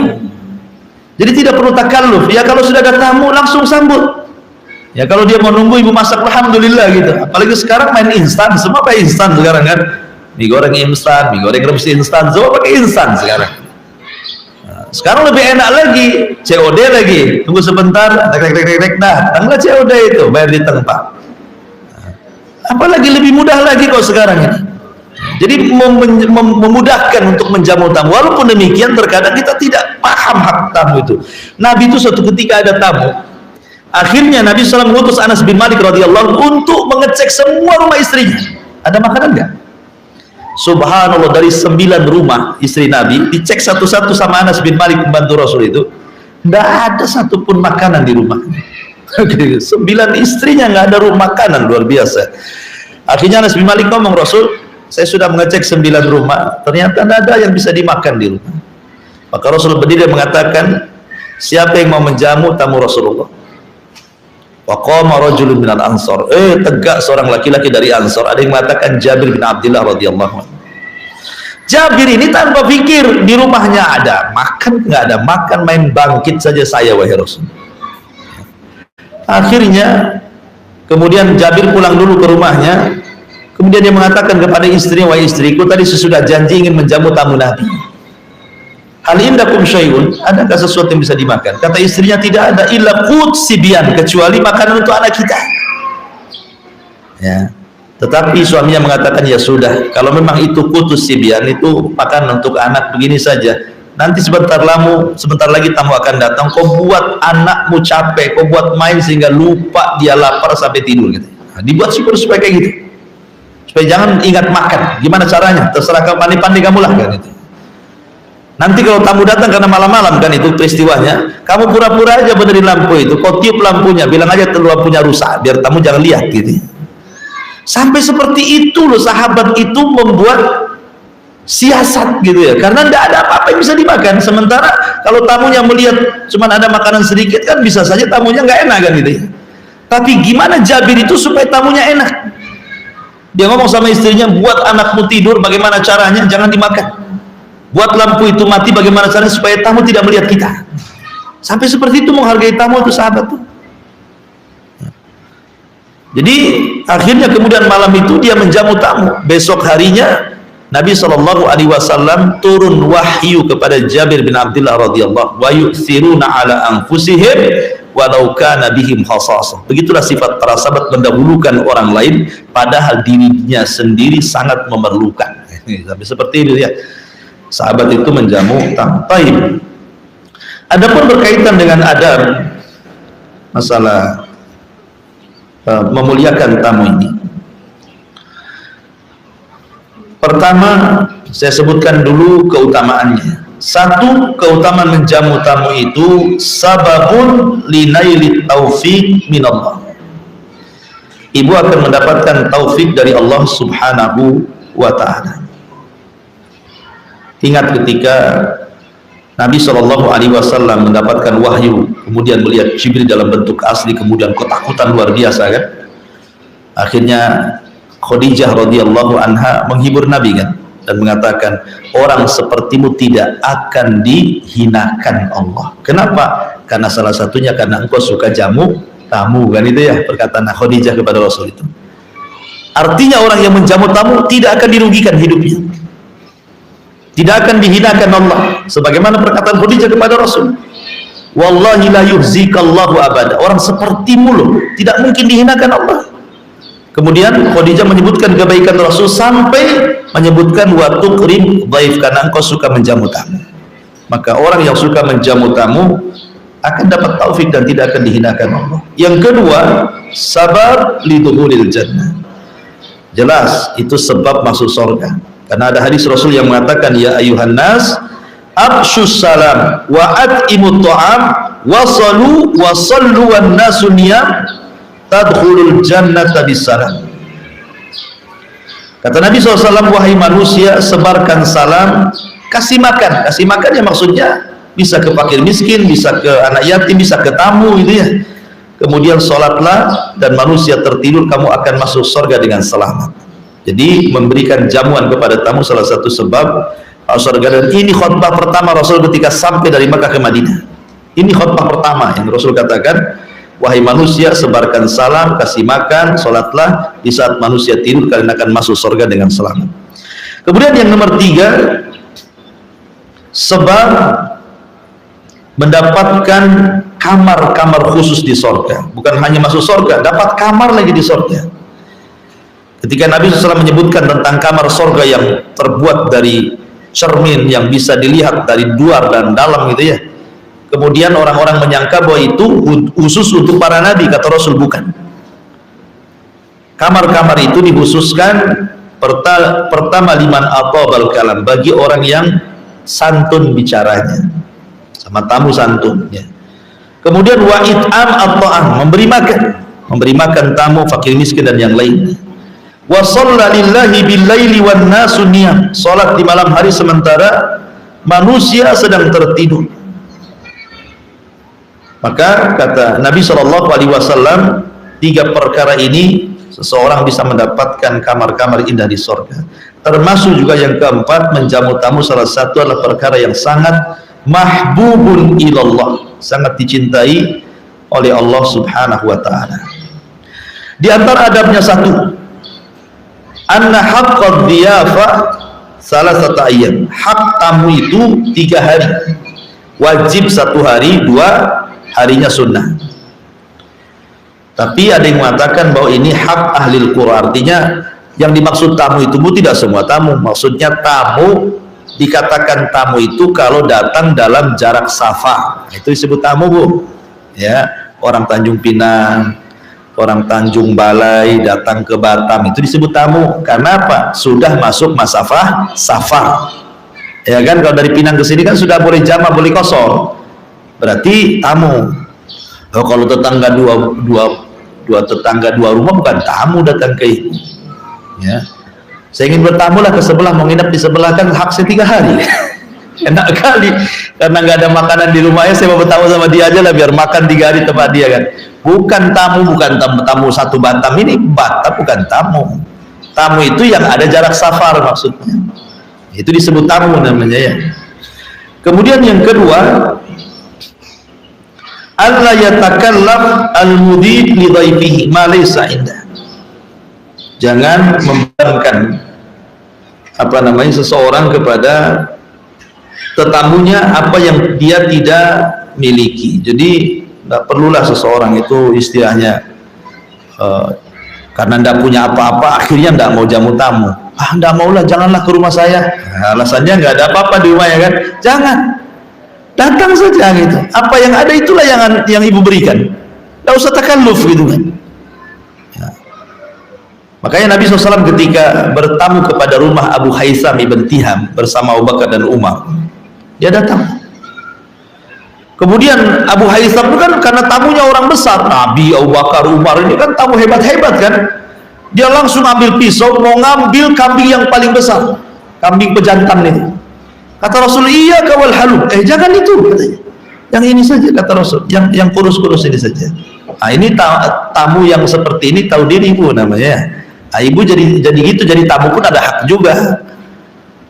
Jadi tidak perlu takalluf. Ya kalau sudah ada tamu langsung sambut. Ya kalau dia mau nunggu ibu masak, alhamdulillah gitu. Apalagi sekarang main instan, semua pakai instan sekarang kan. Mie goreng instan, mie goreng rebus instan, semua pakai instan sekarang. Nah, sekarang lebih enak lagi, COD lagi. Tunggu sebentar, datanglah COD itu, bayar di tempat. Nah, apalagi lebih mudah lagi kok sekarang ini. Jadi memudahkan untuk menjamu tamu. Walaupun demikian terkadang kita tidak paham hak tamu itu. Nabi itu suatu ketika ada tamu. Akhirnya Nabi SAW mengutus Anas bin Malik radhiyallahu untuk mengecek semua rumah istrinya. Ada makanan nggak? Subhanallah, dari 9 rumah istri Nabi dicek satu-satu sama Anas bin Malik pembantu Rasul itu. Tidak ada satupun makanan di rumahnya. 9 istrinya nggak ada rumah makanan, luar biasa. Akhirnya Anas bin Malik ngomong, Rasul, saya sudah mengecek 9 rumah, ternyata tidak ada yang bisa dimakan di rumah. Maka Rasul berdiri mengatakan, siapa yang mau menjamu tamu Rasulullah? Wa qama rajulun minal ansar. Tegak seorang laki-laki dari Ansar. Ada yang mengatakan Jabir bin Abdullah radhiyallahu anhu. Jabir ini tanpa pikir, di rumahnya ada makan, nggak ada makan, main bangkit saja saya wahai Rasul. Akhirnya kemudian Jabir pulang dulu ke rumahnya. Kemudian dia mengatakan kepada istrinya, wahai istriku, tadi sesudah janji ingin menjamu tamu Nabi. Hal indakum syai'un, adakah sesuatu yang bisa dimakan? Kata istrinya, tidak ada, illa qut sibyan, kecuali makanan untuk anak kita. Ya. Tetapi suaminya mengatakan, ya sudah, kalau memang itu qutus sibyan, itu makanan untuk anak, begini saja. Nanti sebentar lagi tamu akan datang, kau buat anakmu capek, kau buat main sehingga lupa dia lapar sampai tidur gitu. Nah, dibuat supaya kayak gitu. Supaya jangan ingat makan. Gimana caranya? Terserah kamu, pandai-pandai kamu lah kan itu. Nanti kalau tamu datang karena malam-malam kan itu peristiwanya, kamu pura-pura aja benerin lampu itu, kau tiup lampunya, bilang aja lampunya rusak, biar tamu jangan lihat gitu. Sampai seperti itu loh sahabat itu membuat siasat gitu ya, karena tidak ada apa-apa yang bisa dimakan. Sementara kalau tamunya melihat cuma ada makanan sedikit kan bisa saja tamunya nggak enak kan gitu ya. Tapi gimana Jabir itu supaya tamunya enak? Dia ngomong sama istrinya, buat anakmu tidur, bagaimana caranya? Jangan dimakan. Buat lampu itu mati, bagaimana caranya supaya tamu tidak melihat kita. Sampai seperti itu menghargai tamu itu sahabat tuh. Jadi akhirnya kemudian malam itu dia menjamu tamu. Besok harinya Nabi SAW turun wahyu kepada Jabir bin Abdullah radhiyallahu wa yu'thiruna ala anfusihim walau kana bihim khasasah. Begitulah sifat para sahabat, mendahulukan orang lain padahal dirinya sendiri sangat memerlukan. Sampai seperti itu ya. Sahabat itu menjamu tamu. Adapun berkaitan dengan adab masalah memuliakan tamu ini. Pertama, saya sebutkan dulu keutamaannya. Satu, keutamaan menjamu tamu itu sababun linailit taufiq minallah. Ibu akan mendapatkan taufik dari Allah Subhanahu wa ta'ala. Ingat ketika Nabi SAW mendapatkan wahyu, kemudian melihat Jibril dalam bentuk asli, kemudian ketakutan luar biasa kan. Akhirnya Khadijah radhiyallahu anha menghibur Nabi kan, dan mengatakan, orang sepertimu tidak akan dihinakan Allah. Kenapa? Karena salah satunya karena engkau suka jamu tamu kan, itu ya perkataan Khadijah kepada Rasul itu. Artinya orang yang menjamu tamu tidak akan dirugikan hidupnya, tidak akan dihinakan Allah, sebagaimana perkataan Khadijah kepada Rasul, wallahi la yuhzikallahu abada, orang sepertimu loh tidak mungkin dihinakan Allah. Kemudian Khadijah menyebutkan kebaikan Rasul sampai menyebutkan wa tuqrim dhaif, karena engkau suka menjamu tamu. Maka orang yang suka menjamu tamu akan dapat taufik dan tidak akan dihinakan Allah. Yang kedua, sabar lidukhulil jannah. Jelas itu sebab masuk surga. Karena ada hadis Rasul yang mengatakan, ya ayuhan nas afshus salam wa at'imut ta'am wasalu wasallu wan nasu niyam tadkhulul jannata bisalam. Kata Nabi SAW, wahai manusia, sebarkan salam, kasih makan. Kasih makan ya maksudnya bisa ke fakir miskin, bisa ke anak yatim, bisa ke tamu gitu ya. Kemudian sholatlah dan manusia tertidur, kamu akan masuk surga dengan selamat. Jadi memberikan jamuan kepada tamu salah satu sebab surga. Dan ini khutbah pertama Rasul ketika sampai dari Makkah ke Madinah. Ini khutbah pertama yang Rasul katakan, wahai manusia, sebarkan salam, kasih makan, sholatlah, di saat manusia tidur kalian akan masuk surga dengan selamat. Kemudian yang nomor 3, sebab mendapatkan kamar-kamar khusus di surga. Bukan hanya masuk surga, dapat kamar lagi di surga. Ketika Nabi SAW menyebutkan tentang kamar surga yang terbuat dari cermin yang bisa dilihat dari luar dan dalam gitu ya, kemudian orang-orang menyangka bahwa itu khusus untuk para nabi. Kata Rasul, bukan. Kamar-kamar itu dikhususkan pertama liman athabal kalam, bagi orang yang santun bicaranya, sama tamu santun ya. Kemudian wa it'am at-ta'am, memberi makan tamu fakir miskin dan yang lainnya. Wa shalla lillahi bil laili wan nasu niyam, salat di malam hari sementara manusia sedang tertidur. Maka kata Nabi SAW, 3 perkara ini seseorang bisa mendapatkan kamar-kamar indah di surga. Termasuk juga yang keempat, menjamu tamu salah satu adalah perkara yang sangat mahbubun ilallah, sangat dicintai oleh Allah Subhanahu wa ta'ala. Di antara adabnya satu, anna haqqad dhiyafa salasata ayyam, hak tamu itu 3 hari, wajib 1 hari, 2 harinya sunnah. Tapi ada yang mengatakan bahwa ini hak ahlil qura, artinya yang dimaksud tamu itu tidak semua tamu. Maksudnya tamu, dikatakan tamu itu kalau datang dalam jarak safar, itu disebut tamu, Bu ya. Orang Tanjung Pinang, orang Tanjung Balai datang ke Batam, itu disebut tamu. Karena apa? Sudah masuk masafah safar ya kan. Kalau dari Pinang ke sini kan sudah boleh jamak, boleh kosong, berarti tamu. Kalau tetangga dua tetangga 2 rumah bukan tamu datang ke ibu ya. Saya ingin bertamu lah ke sebelah, mau nginep di sebelah, kan hak saya 3 hari enak kali, karena nggak ada makanan di rumahnya, saya mau bertamu sama dia aja lah, biar makan 3 hari tempat dia kan. Bukan tamu, bukan tamu 1 Batam, ini Batam bukan tamu. Tamu itu yang ada jarak safar maksudnya, itu disebut tamu namanya ya. Kemudian yang kedua, alla yatakallaf al-mudid li dhaifihi ma laysa indah. Jangan membebankan seseorang kepada tetamunya apa yang dia tidak miliki. Jadi tidak perlulah seseorang itu istilahnya karena tidak punya apa-apa akhirnya tidak mau jamu tamu. Tidak maulah, janganlah ke rumah saya. Alasannya nggak ada apa-apa di rumahnya kan. Jangan, datang saja gitu. Apa yang ada itulah yang ibu berikan. Tidak usah takalluf gitu kan. Ya. Makanya Nabi SAW ketika bertamu kepada rumah Abu Haitham ibn Tiham bersama Abu Bakar dan Umar, dia datang. Kemudian Abu Haitham itu kan karena tamunya orang besar, Nabi, Abu Bakar, Umar, ini kan tamu hebat-hebat kan. Dia langsung ambil pisau mau ngambil kambing yang paling besar, kambing pejantan itu. Kata Rasul, iya kawal halu, jangan itu katanya. Yang ini saja kata Rasul, yang kurus-kurus ini saja. Nah, ini tamu yang seperti ini tahu diri ibu namanya. Nah, ibu jadi gitu, jadi tamu pun ada hak juga.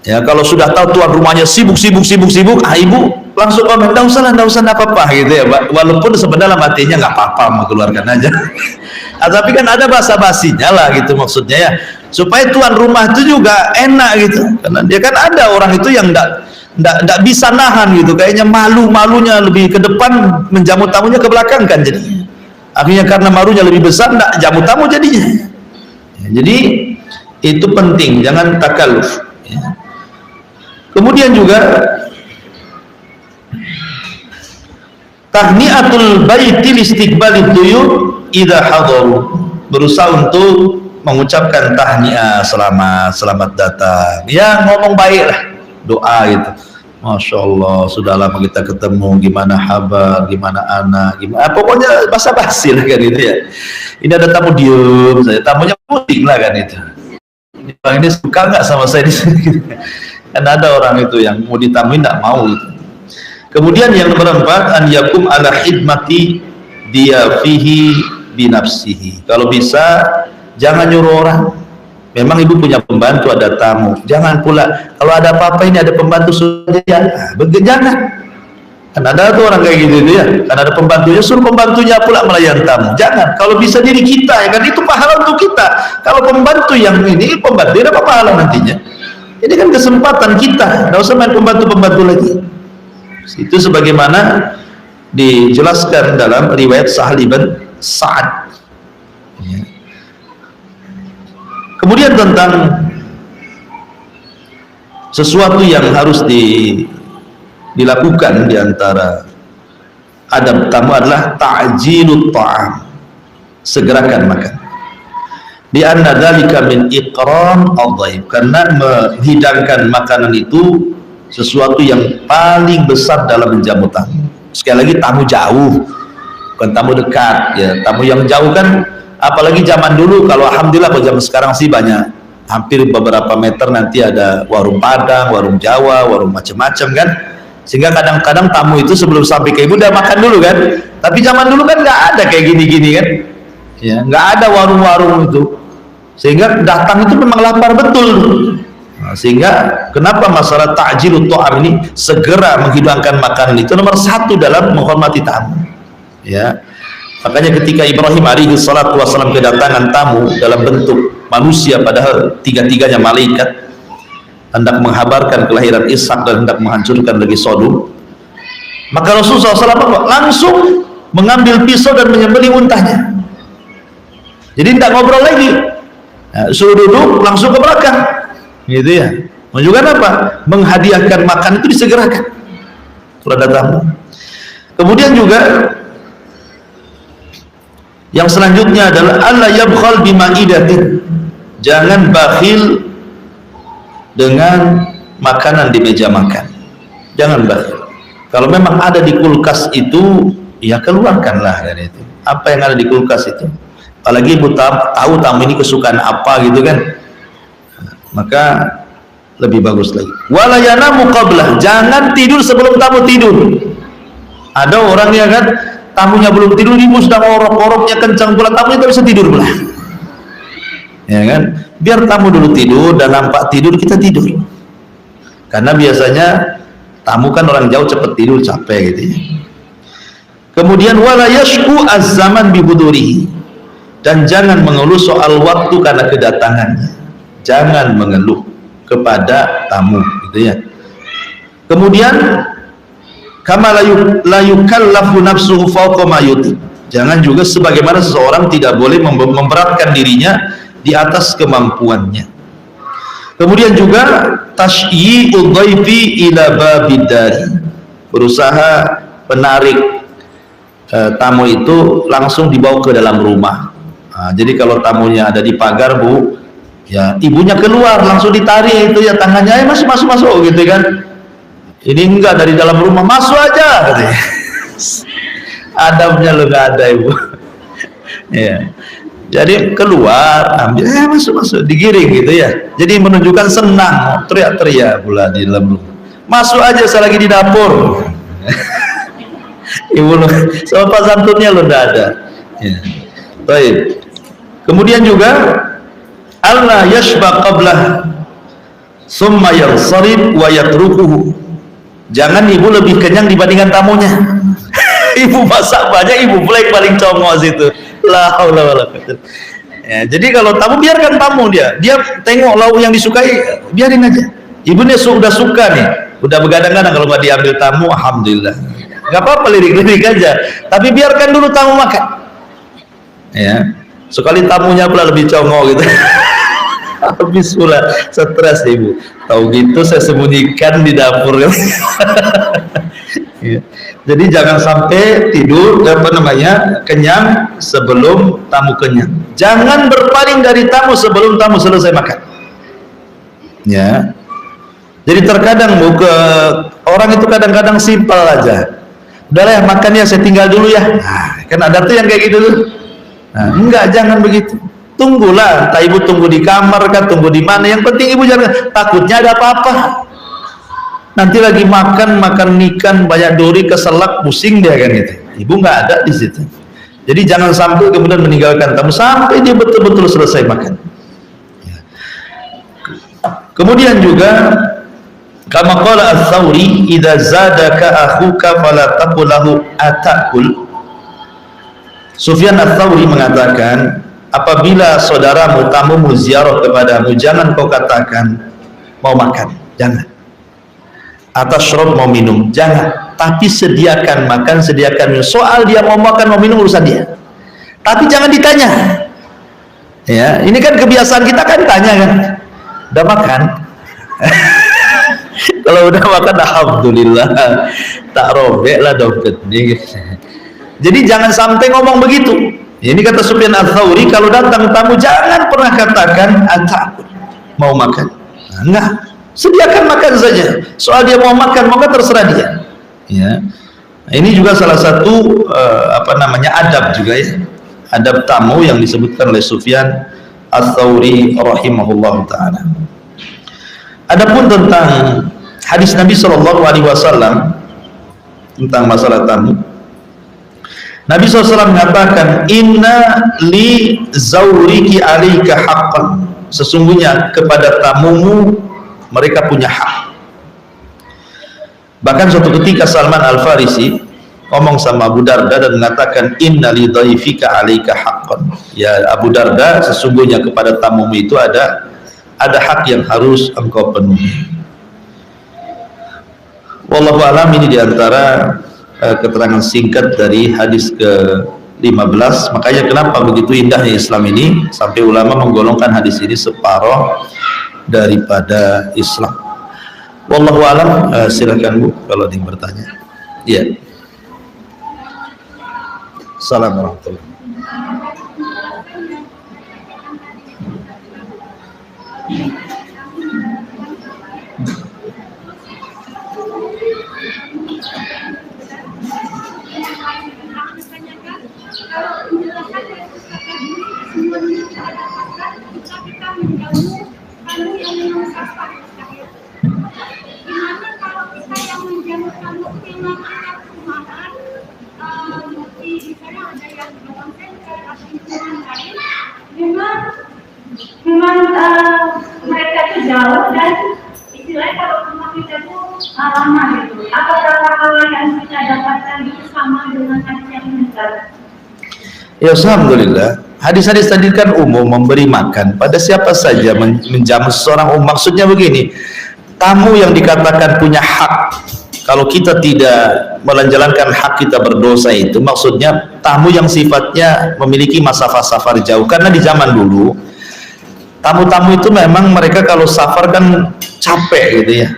Ya, kalau sudah tahu tuan rumahnya sibuk, ibu langsung komen, enggak usah apa-apa gitu ya, walaupun sebenarnya matinya nggak apa-apa, mau keluarkan aja. Tapi kan ada basa-basinya lah gitu maksudnya ya, supaya tuan rumah itu juga enak gitu, karena dia kan ada orang itu yang enggak bisa nahan gitu, kayaknya malunya lebih ke depan, menjamu tamunya ke belakang kan jadinya. Akhirnya karena malunya lebih besar, enggak jamu tamu jadinya. Ya, jadi itu penting, jangan takalluf ya. Kemudian juga tahniatul baiti listiqbalid duyur idza hadaru, berusaha untuk mengucapkan tahniah, selamat datang ya, ngomong baik lah, doa gitu. Masya Allah, sudah lama kita ketemu, gimana kabar, gimana anak, gimana, pokoknya basa-basi lah kan itu ya. Ini ada tamu diem saja, tamunya pusing lah kan itu. Bang ini suka nggak sama saya di sini? Kan ada orang itu yang mau ditamuin nggak mau gitu. Kemudian yang nomor 4, an yakum ala khidmati dia fihi binafsihi. Kalau bisa jangan nyuruh orang. Memang ibu punya pembantu, ada tamu, jangan pula kalau ada apa-apa ini ada pembantu sudah ya, jangan. Kan ada tuh orang kayak gitu ya, kan ada pembantunya, suruh pembantunya pula melayani tamu. Jangan. Kalau bisa diri kita ya kan, itu pahala untuk kita. Kalau pembantu yang ini, pembantu apa pahala nantinya? Ini kan kesempatan kita, nggak usah main pembantu-pembantu lagi. Itu sebagaimana dijelaskan dalam riwayat Sahal bin Sa'ad. Kemudian tentang sesuatu yang harus dilakukan di antara adab tamu adalah ta'jilut ta'am, segerakan makan. Di anna dzalika min iqram adhaib, karena menghidangkan makanan itu sesuatu yang paling besar dalam menjamu tamu. Sekali lagi, tamu jauh, bukan tamu dekat ya. Tamu yang jauh kan, apalagi zaman dulu, kalau alhamdulillah kalau zaman sekarang sih banyak, hampir beberapa meter nanti ada warung Padang, warung Jawa, warung macam-macam kan, sehingga kadang-kadang tamu itu sebelum sampai ke ibu udah makan dulu kan. Tapi zaman dulu kan nggak ada kayak gini-gini kan ya, nggak ada warung-warung itu, sehingga datang itu memang lapar betul. Nah, sehingga kenapa masalah ta'jilut ta'am ini, segera menghidangkan makanan, itu nomor 1 dalam menghormati tamu ya. Makanya ketika Ibrahim alaihi salatu wassalam kedatangan tamu dalam bentuk manusia, padahal tiga-tiganya malaikat, hendak menghabarkan kelahiran Ishak dan hendak menghancurkan negeri Sodom, maka Rasulullah SAW langsung mengambil pisau dan menyembelih untahnya. Jadi tidak ngobrol lagi, suruh duduk langsung ke belakang gitu ya. Menunjukkan apa? Menghadiahkan makan itu disegerakan kalau ada tamu. Kemudian juga yang selanjutnya adalah alla yabkhal bima'idatin, jangan bakhil dengan makanan di meja makan. Jangan bakhil. Kalau memang ada di kulkas itu, ya keluarkanlah dari itu. Apa yang ada di kulkas itu? Apalagi ibu tahu tamu ini kesukaan apa gitu kan, maka lebih bagus lagi. Wala yanamu qablah, jangan tidur sebelum tamu tidur. Ada orang ya kan, tamunya belum tidur, ibu sudah ngorok-ngoroknya kencang pula, tamunya tak bisa tidur pula ya kan. Biar tamu dulu tidur, dan nampak tidur kita tidur, karena biasanya tamu kan orang jauh cepat tidur, capek gitu ya. Kemudian wala yashku az-zaman bihudurihi, dan jangan mengeluh soal waktu karena kedatangannya. Jangan mengeluh kepada tamu gitu ya. Kemudian kama la yukallafu nafsuhu fawqa ma yutiq, jangan juga sebagaimana seseorang tidak boleh memberatkan dirinya di atas kemampuannya. Kemudian juga tasyyi'ud dhaifi ila babidari, berusaha menarik tamu itu langsung dibawa ke dalam rumah. Nah, jadi kalau tamunya ada di pagar bu, ya ibunya keluar langsung ditarik itu ya tangannya, masuk gitu kan. Ini enggak, dari dalam rumah, masuk aja katanya. Adabnya lo nggak ada ibu ya. Jadi keluar, ambil, masuk, digiring gitu ya. Jadi menunjukkan senang, teriak-teriak pula di dalam rumah. Masuk aja, saya lagi di dapur. Ibu lo, sopan santunnya lo nggak ada ya. Baik. Kemudian juga Allah yashba qablah summa yansarif wa yatrukuhu, jangan ibu lebih kenyang dibandingkan tamunya. Ibu masak banyak, ibu pula yang paling congos itu. La haula wala quwwata. Ya, jadi kalau tamu, biarkan tamu, dia tengok lauk yang disukai, biarin aja. Ibunya sudah suka nih, udah begadang-gadang, kalau nggak diambil tamu, alhamdulillah, nggak apa-apa, lirik-lirik aja. Tapi biarkan dulu tamu makan. Ya, sekali tamunya pula lebih congok gitu. Habis pula stres ibu. Tahu gitu saya sembunyikan di dapur. Ya. Jadi jangan sampai tidur kenyang sebelum tamu kenyang. Jangan berpaling dari tamu sebelum tamu selesai makan. Ya. Jadi terkadang orang itu kadang-kadang simpel aja. Udahlah ya makan ya, saya tinggal dulu ya. Nah, kan ada tuh yang kayak gitu tuh. Nah, enggak, jangan begitu. Tunggulah, entah ibu tunggu di kamar kan, tunggu di mana. Yang penting ibu jangan, takutnya ada apa-apa. Nanti lagi makan ikan banyak duri, keselak, pusing dia kan gitu. Ibu nggak ada di situ. Jadi jangan sampai kemudian meninggalkan tamu sampai dia betul-betul selesai makan. Kemudian juga kama qala Ats-Tsauri, idza zadaka akhuka fala taqul lahu atakul. Sufyan Ats-Tsauri mengatakan, apabila saudaramu, tamumu ziarah kepadamu, jangan kau katakan mau makan, jangan. Atasyrab, mau minum, jangan. Tapi sediakan makan, sediakan minum. Soal dia mau makan mau minum urusan dia. Tapi jangan ditanya. Ya, ini kan kebiasaan kita kan tanya kan. Udah makan? Kalau udah makan alhamdulillah, tak robek lah dompet. Jadi jangan sampai ngomong begitu. Ini kata Sufyan Ats-Tsauri, kalau datang tamu jangan pernah katakan atakul, mau makan. Nah, enggak, sediakan makan saja. Soal dia mau makan terserah dia. Ya, ini juga salah satu adab juga ya, adab tamu yang disebutkan oleh Sufyan Ats-Tsauri rahimahullah taala. Adapun tentang hadis Nabi SAW tentang masalah tamu, Nabi SAW mengatakan, inna li zauriki alika haqqan, sesungguhnya kepada tamumu mereka punya hak. Bahkan suatu ketika Salman Al-Farisi ngomong sama Abu Darda dan mengatakan, inna li dhaifika alika haqqan, ya Abu Darda, sesungguhnya kepada tamumu itu ada hak yang harus engkau penuhi. Wallahu alam, ini diantara keterangan singkat dari hadis ke-15. Makanya kenapa begitu indahnya Islam ini sampai ulama menggolongkan hadis ini separuh daripada Islam. Wallahu alam. Silakan Bu kalau ada yang bertanya. Iya. Assalamualaikum warahmatullahi wabarakatuh. Mereka itu jauh dan istilahnya kalau rumah kita itu lama gitu. Apakah hal yang kita dapatkan itu sama dengan hadis yang meninggal? Ya, alhamdulillah. Hadis-hadis tadi kan umum, memberi makan pada siapa saja, menjamu seseorang. Maksudnya begini, tamu yang dikatakan punya hak, kalau kita tidak menjalankan hak kita berdosa, itu maksudnya tamu yang sifatnya memiliki masalah safar jauh. Karena di zaman dulu tamu-tamu itu memang mereka kalau safar kan capek gitu ya,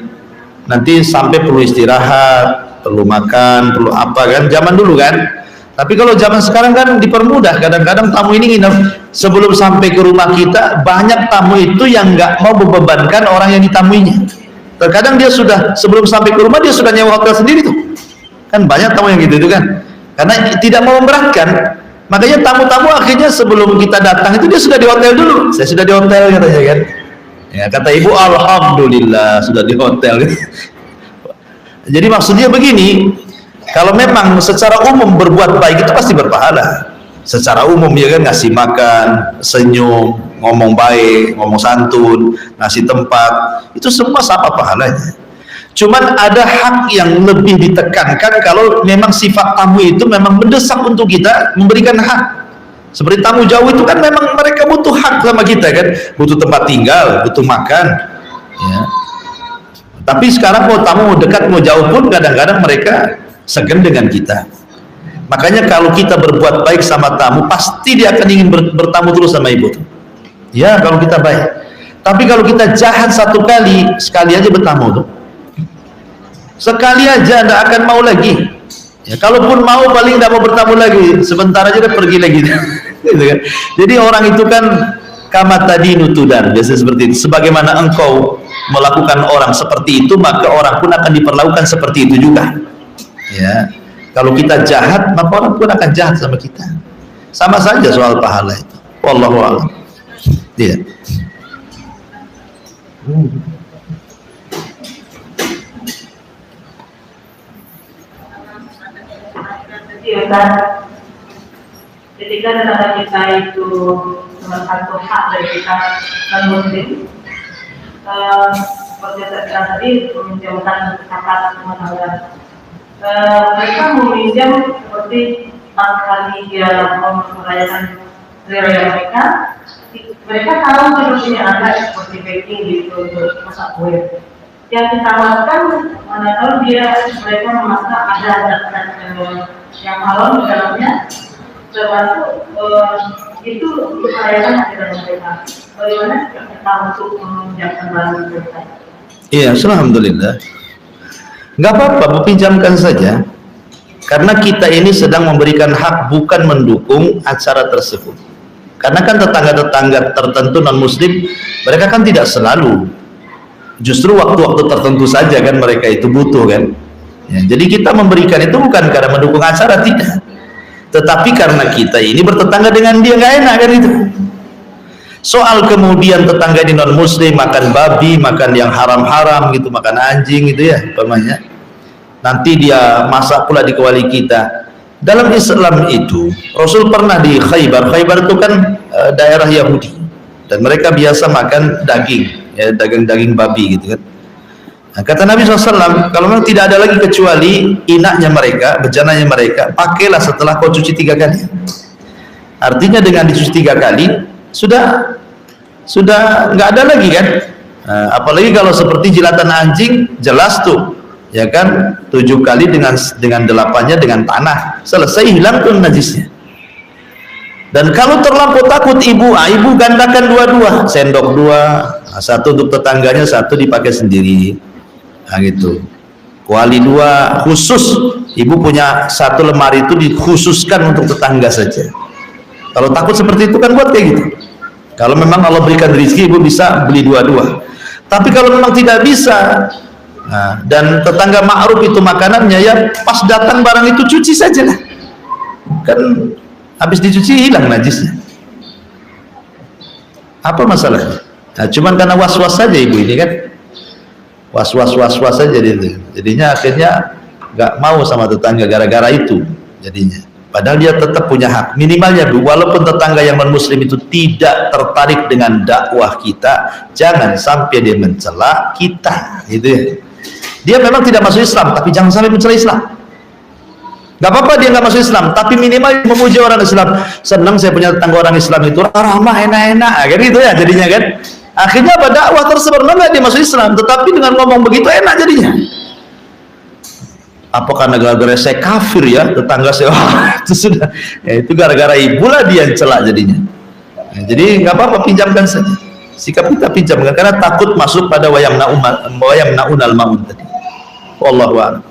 nanti sampai perlu istirahat, perlu makan, perlu apa kan, zaman dulu kan. Tapi kalau zaman sekarang kan dipermudah, kadang-kadang tamu ini nginep sebelum sampai ke rumah kita. Banyak tamu itu yang nggak mau membebankan orang yang ditamuinya. Terkadang dia sudah sebelum sampai ke rumah dia sudah nyewa hotel sendiri tuh kan, banyak tamu yang gitu itu kan, karena tidak mau memberatkan. Makanya tamu-tamu akhirnya sebelum kita datang itu dia sudah di hotel dulu. Saya sudah di hotel katanya kan. Ya, kata ibu, alhamdulillah sudah di hotel. Jadi maksudnya begini, kalau memang secara umum berbuat baik itu pasti berpahala. Secara umum ya kan, ngasih makan, senyum, ngomong baik, ngomong santun, ngasih tempat, itu semua sama pahalanya. Cuman ada hak yang lebih ditekankan kalau memang sifat tamu itu memang mendesak untuk kita memberikan hak. Seperti tamu jauh itu kan memang mereka butuh hak sama kita kan, butuh tempat tinggal, butuh makan ya. Tapi sekarang mau tamu mau dekat mau jauh pun kadang-kadang mereka segan dengan kita. Makanya kalau kita berbuat baik sama tamu, pasti dia akan ingin bertamu terus sama ibu tuh. Ya, kalau kita baik. Tapi kalau kita jahat sekali aja bertamu tuh, sekali aja tidak akan mau lagi ya. Kalaupun mau paling tidak mau bertamu lagi, sebentar aja dia pergi lagi gitu kan. Jadi orang itu kan kama tadinu tudan, biasanya seperti itu. Sebagaimana engkau melakukan orang seperti itu, maka orang pun akan diperlakukan seperti itu juga. Ya, kalau kita jahat, maka orang pun akan jahat sama kita. Sama saja soal pahala itu. Wallahu a'lam. Iya. Ketika tetangga kita itu salah satu hak dari kita non muslim, seperti saya bilang tadi, meminjamkan zakat tetangga. Mereka meminjam seperti 4 kali dia merayakan hari raya mereka tahu solusinya ada seperti baking gitu untuk masak kue. Yang ditawarkan mana tahu mereka memasak ada yang halal di dalamnya, termasuk itu untuk merayakan hari raya mereka. Bagaimana kita untuk meminjamkan barang mereka? Iya, alhamdulillah. Nggak apa-apa, pinjamkan saja. Karena kita ini sedang memberikan hak, bukan mendukung acara tersebut. Karena kan tetangga-tetangga tertentu non-muslim, mereka kan tidak selalu. Justru waktu-waktu tertentu saja kan mereka itu butuh kan. Ya, jadi kita memberikan itu bukan karena mendukung acara, tidak. Tetapi karena kita ini bertetangga dengan dia, nggak enak kan itu. Soal kemudian tetangga di non-muslim makan babi, makan yang haram-haram gitu, makan anjing gitu ya, umpamanya. Nanti dia masak pula di kewali kita. Dalam Islam itu, Rasul pernah di Khaybar. Khaybar itu kan daerah Yahudi, dan mereka biasa makan daging, ya, daging babi gitu kan. Nah, kata Nabi SAW, kalau memang tidak ada lagi kecuali inaknya mereka, bejananya mereka, pakailah setelah kau cuci 3 kali. Artinya dengan dicuci 3 kali, sudah nggak ada lagi kan. Nah, apalagi kalau seperti jilatan anjing, jelas tuh. Ya kan, 7 kali dengan 8-nya dengan tanah, selesai, hilang tuh najisnya. Dan kalau terlampau takut ibu gandakan 2-2, sendok 2, 1 untuk tetangganya, 1 dipakai sendiri. Nah gitu. Kuali 2 khusus, ibu punya 1 lemari itu dikhususkan untuk tetangga saja. Kalau takut seperti itu kan buat kayak gitu. Kalau memang Allah berikan rezeki, ibu bisa beli 2-2. Tapi kalau memang tidak bisa, nah, dan tetangga ma'ruf itu makanannya, ya pas datang barang itu cuci saja lah. Kan habis dicuci hilang najisnya. Apa masalahnya? Nah, cuman karena was-was saja ibu ini kan. Was-was saja jadinya akhirnya nggak mau sama tetangga gara-gara itu jadinya. Padahal dia tetap punya hak. Minimalnya walaupun tetangga yang non-muslim itu tidak tertarik dengan dakwah kita, jangan sampai dia mencela kita, gitu ya. Dia memang tidak masuk Islam, tapi jangan sampai mencela Islam. Gak apa-apa dia nggak masuk Islam, tapi minimal memuji orang Islam. Senang saya punya tetangga orang Islam itu ramah, enak-enak, kan gitu ya jadinya kan. Akhirnya apa, dakwah tersebar, nggak dia masuk Islam, tetapi dengan ngomong begitu enak jadinya. Apakah gara-gara saya kafir ya tetangga saya? Itu sudah, ya, itu gara-gara ibu lah dia yang celak jadinya. Nah, jadi nggak apa-apa, pinjamkan saja. Sikap kita pinjamkan karena takut masuk pada wayam naunal maun tadi. Wallahu a'lam.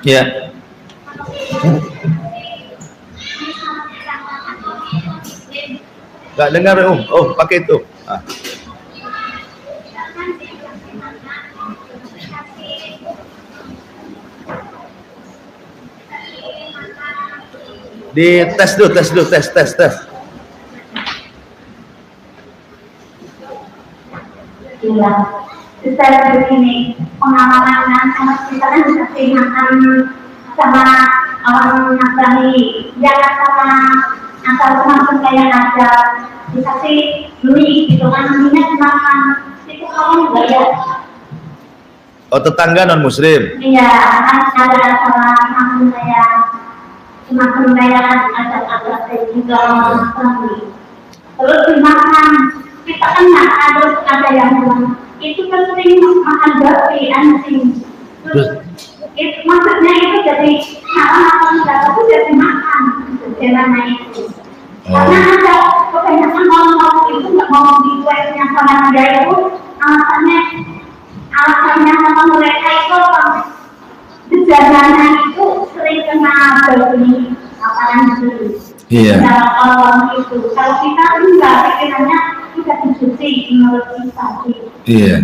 Ya. Nggak dengar oh pakai itu. Ah. Di tes dulu. Iya, secara begini pengalaman sama kita kan dikasih makan sama orang Nasrani, jangan sama asal makan kayak ada dikasih mie gitu kan, minyak makan itu kamu enggak ya? Oh, tetangga non muslim. Iya, kan ada sama makan kayak ada juga Nasrani. Terus dimakan, kita kan ada yang bilang itu kan sering makan babi anjing. Itu maksudnya itu jadi makan itu jadi makan sebenarnya itu. Karena ada kebanyakan orang itu nggak mau dibuatnya sama dia itu alasannya sama mereka itu Sejarahnya itu sering kena babi makanan itu. Iya. Kalau orang itu itu. Kalau kita enggak, pikirannya kita dicuci menurut kita. Iya.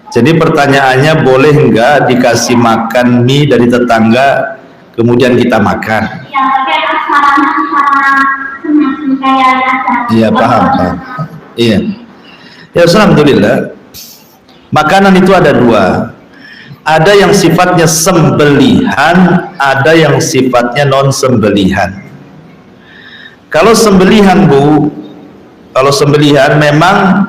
Jadi pertanyaannya, boleh enggak dikasih makan mie dari tetangga kemudian kita makan? Ya, pakai asalnya semacam kayak ada. Iya, paham. Iya. Ya, alhamdulillah. Makanan itu ada dua. Ada yang sifatnya sembelihan, ada yang sifatnya non sembelihan. Kalau sembelihan, Bu, kalau sembelihan memang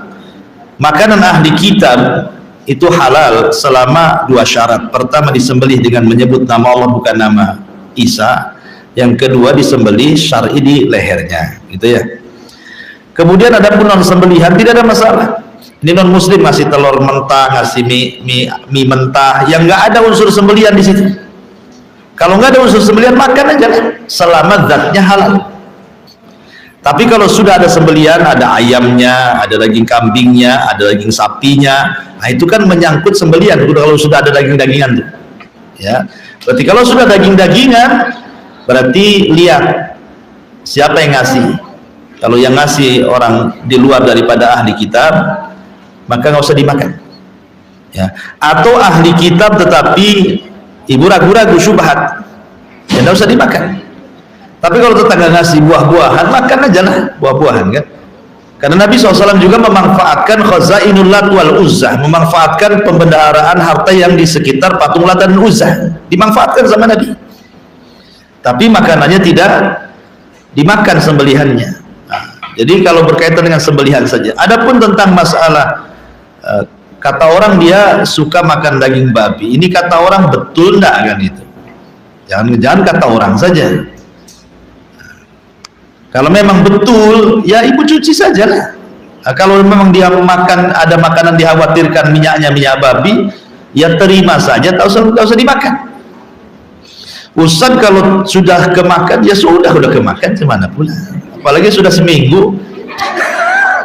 makanan ahli kitab itu halal selama dua syarat. Pertama, disembelih dengan menyebut nama Allah bukan nama Isa. Yang kedua, disembelih syar'i di lehernya, gitu ya. Kemudian ada pun non sembelihan, tidak ada masalah. Ini non muslim ngasih telur mentah, ngasih mie mentah yang nggak ada unsur sembelihan di situ. Kalau nggak ada unsur sembelihan, makan aja lah, selama zatnya halal. Tapi kalau sudah ada sembelihan, ada ayamnya, ada daging kambingnya, ada daging sapinya, nah itu kan menyangkut sembelihan. Kalau sudah ada daging-dagingan tuh, ya. Berarti kalau sudah daging-dagingan, berarti lihat siapa yang ngasih. Kalau yang ngasih orang di luar daripada ahli kitab, maka nggak usah dimakan. Ya. Atau ahli kitab tetapi ibu ragu-ragu syubhat, ya nggak usah dimakan. Tapi kalau tetangga ngasih buah-buahan, makan aja lah buah-buahan kan. Karena Nabi SAW juga memanfaatkan khazainul Lat wal Uzzah, memanfaatkan pembendaharaan harta yang di sekitar patung Lat dan Uzzah, dimanfaatkan sama Nabi. Tapi makanannya tidak dimakan sembelihannya. Nah, jadi kalau berkaitan dengan sembelihan saja. Adapun tentang masalah kata orang dia suka makan daging babi, ini kata orang betul enggak kan itu? Jangan kata orang saja. Kalau memang betul, ya ibu cuci saja lah. Nah, kalau memang dia makan, ada makanan dikhawatirkan minyaknya minyak babi, ya terima saja, tak usah dimakan. Ustaz kalau sudah kemakan, ya sudah kemakan, gimana pula? Apalagi sudah seminggu,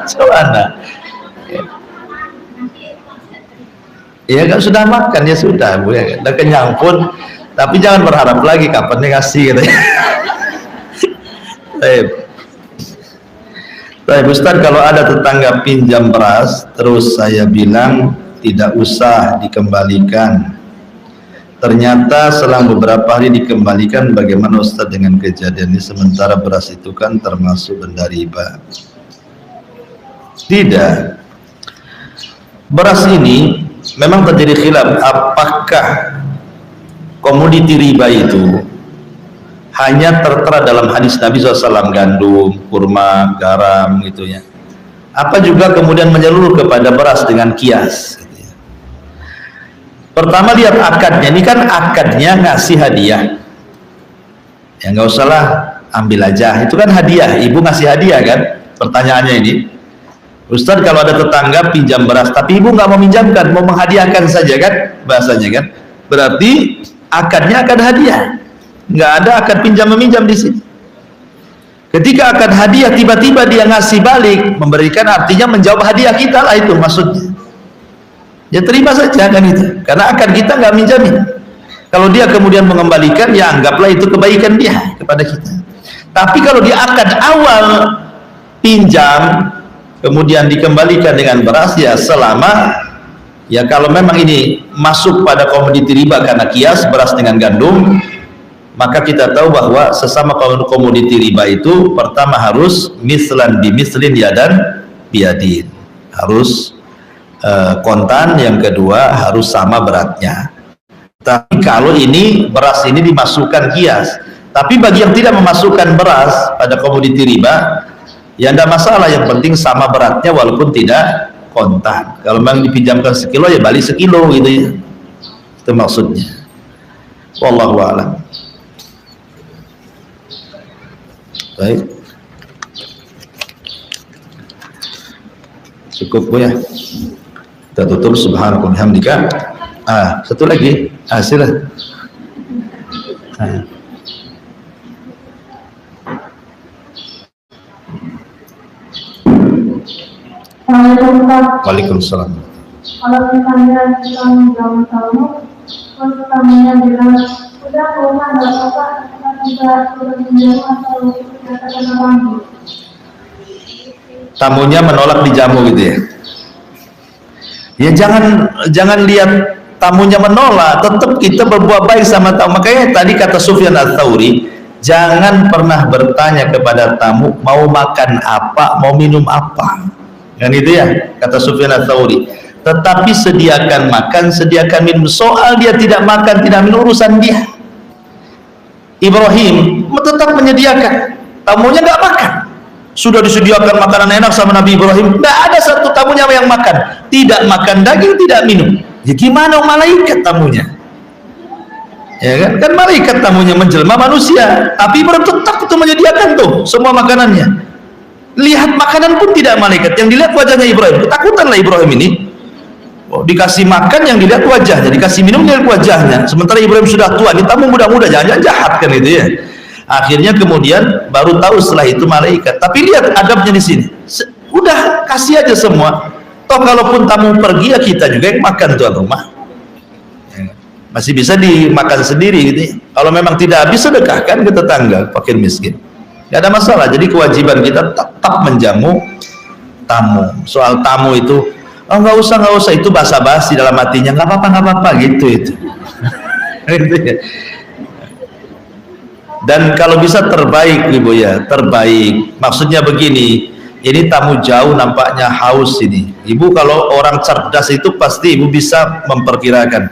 gimana? Ya kan sudah makan, ya sudah, Bu, ya. Udah kenyang pun, tapi jangan berharap lagi kapan dia ngasih, katanya. Baik, Ustaz, kalau ada tetangga pinjam beras, terus saya bilang tidak usah dikembalikan. Ternyata selang beberapa hari dikembalikan. Bagaimana Ustaz dengan kejadian ini? Sementara beras itu kan termasuk benda riba. Tidak. Beras ini memang terjadi khilaf. Apakah komoditi riba itu hanya tertera dalam hadis Nabi SAW, gandum, kurma, garam gitu ya, apa juga kemudian menyeluruh kepada beras dengan kias gitu ya. Pertama lihat akadnya, ini kan akadnya ngasih hadiah ya, nggak usah lah ambil aja, itu kan hadiah, ibu ngasih hadiah kan. Pertanyaannya ini, Ustaz kalau ada tetangga pinjam beras tapi ibu nggak mau minjamkan, mau menghadiahkan saja kan bahasanya kan, berarti akadnya akad hadiah, nggak ada akad pinjam meminjam di sini. Ketika akad hadiah tiba-tiba dia ngasih balik, memberikan, artinya menjawab hadiah kita lah, itu maksudnya. Ya terima saja kan itu, karena akad kita nggak minjamin. Kalau dia kemudian mengembalikan, ya anggaplah itu kebaikan dia kepada kita. Tapi kalau di akad awal pinjam kemudian dikembalikan dengan beras, ya selama, ya kalau memang ini masuk pada komoditi riba karena kias beras dengan gandum, maka kita tahu bahwa sesama komoditi riba itu pertama harus mislan bimislin yadan biyadin, harus kontan, yang kedua harus sama beratnya. Tapi kalau ini beras ini dimasukkan kias, tapi bagi yang tidak memasukkan beras pada komoditi riba, ya tidak masalah, yang penting sama beratnya walaupun tidak kontan. Kalau memang dipinjamkan sekilo, ya balik sekilo gitu ya, itu maksudnya. Wallahu a'lam. Baik, cukup Bu ya, kita tutup. Subhanallahi hamdika. Satu lagi, silakan. Waalaikumsalam. Kalau misalnya kita menjauh tamu, terus tamunya bilang udah rumah nggak apa-apa, kita tidak turun atau kita kena bantu. tamunya menolak dijamu gitu ya. Ya jangan lihat tamunya menolak, tetap kita berbuat baik sama tamu. Makanya tadi kata Sufyan Ats-Tsauri, jangan pernah bertanya kepada tamu mau makan apa, mau minum apa. Kan itu ya kata Sufyan Ats-Tsauri. Tetapi sediakan makan, sediakan minum. Soal dia tidak makan, tidak minum, urusan dia. Ibrahim tetap menyediakan, tamunya nggak makan. Sudah disediakan makanan enak sama Nabi Ibrahim, tidak ada satu tamunya yang makan, tidak makan daging, tidak minum. Ya gimana malaikat tamunya? Ya kan malaikat tamunya menjelma manusia, tapi Ibrahim tetap itu menyediakan tuh semua makanannya. Lihat makanan pun tidak malaikat, yang dilihat wajahnya Ibrahim. Ketakutanlah Ibrahim ini. Oh, dikasih makan yang dilihat wajahnya, dikasih minum dilihat wajahnya. Sementara Ibrahim sudah tua, kita tamu muda-muda, jangan jahat kan itu ya. Akhirnya kemudian baru tahu setelah itu malaikat. Tapi lihat adabnya di sini. Udah kasih aja semua. Toh kalaupun tamu pergi ya kita juga yang makan tuan rumah. Masih bisa dimakan sendiri gitu ya. Kalau memang tidak habis sedekahkan ke tetangga, fakir miskin. Gak ada masalah. Jadi kewajiban kita tetap menjamu tamu. Soal tamu itu, oh nggak usah itu basa-basi dalam hatinya, nggak apa-apa gitu itu. Gitu ya. Dan kalau bisa terbaik Ibu ya, terbaik. Maksudnya begini, ini tamu jauh nampaknya haus ini. Ibu kalau orang cerdas itu pasti Ibu bisa memperkirakan.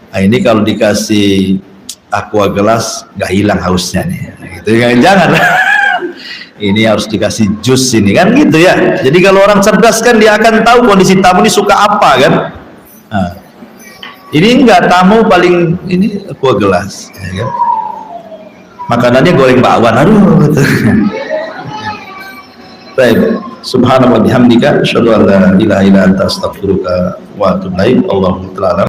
Nah, ini kalau dikasih aqua gelas nggak hilang hausnya nih. Gitu kan, jangan. Ini harus dikasih jus ini kan gitu ya. Jadi kalau orang cerdas kan dia akan tahu kondisi tamu ini suka apa kan. Nah, ini enggak, tamu paling ini aqua gelas ya kan? Makanannya goreng bakwan, aduh gitu. Baik, subhanallah bihamdika asyhadu an la ilaha illa anta astaghfiruka wa atubu ilaik. Allahu ta'ala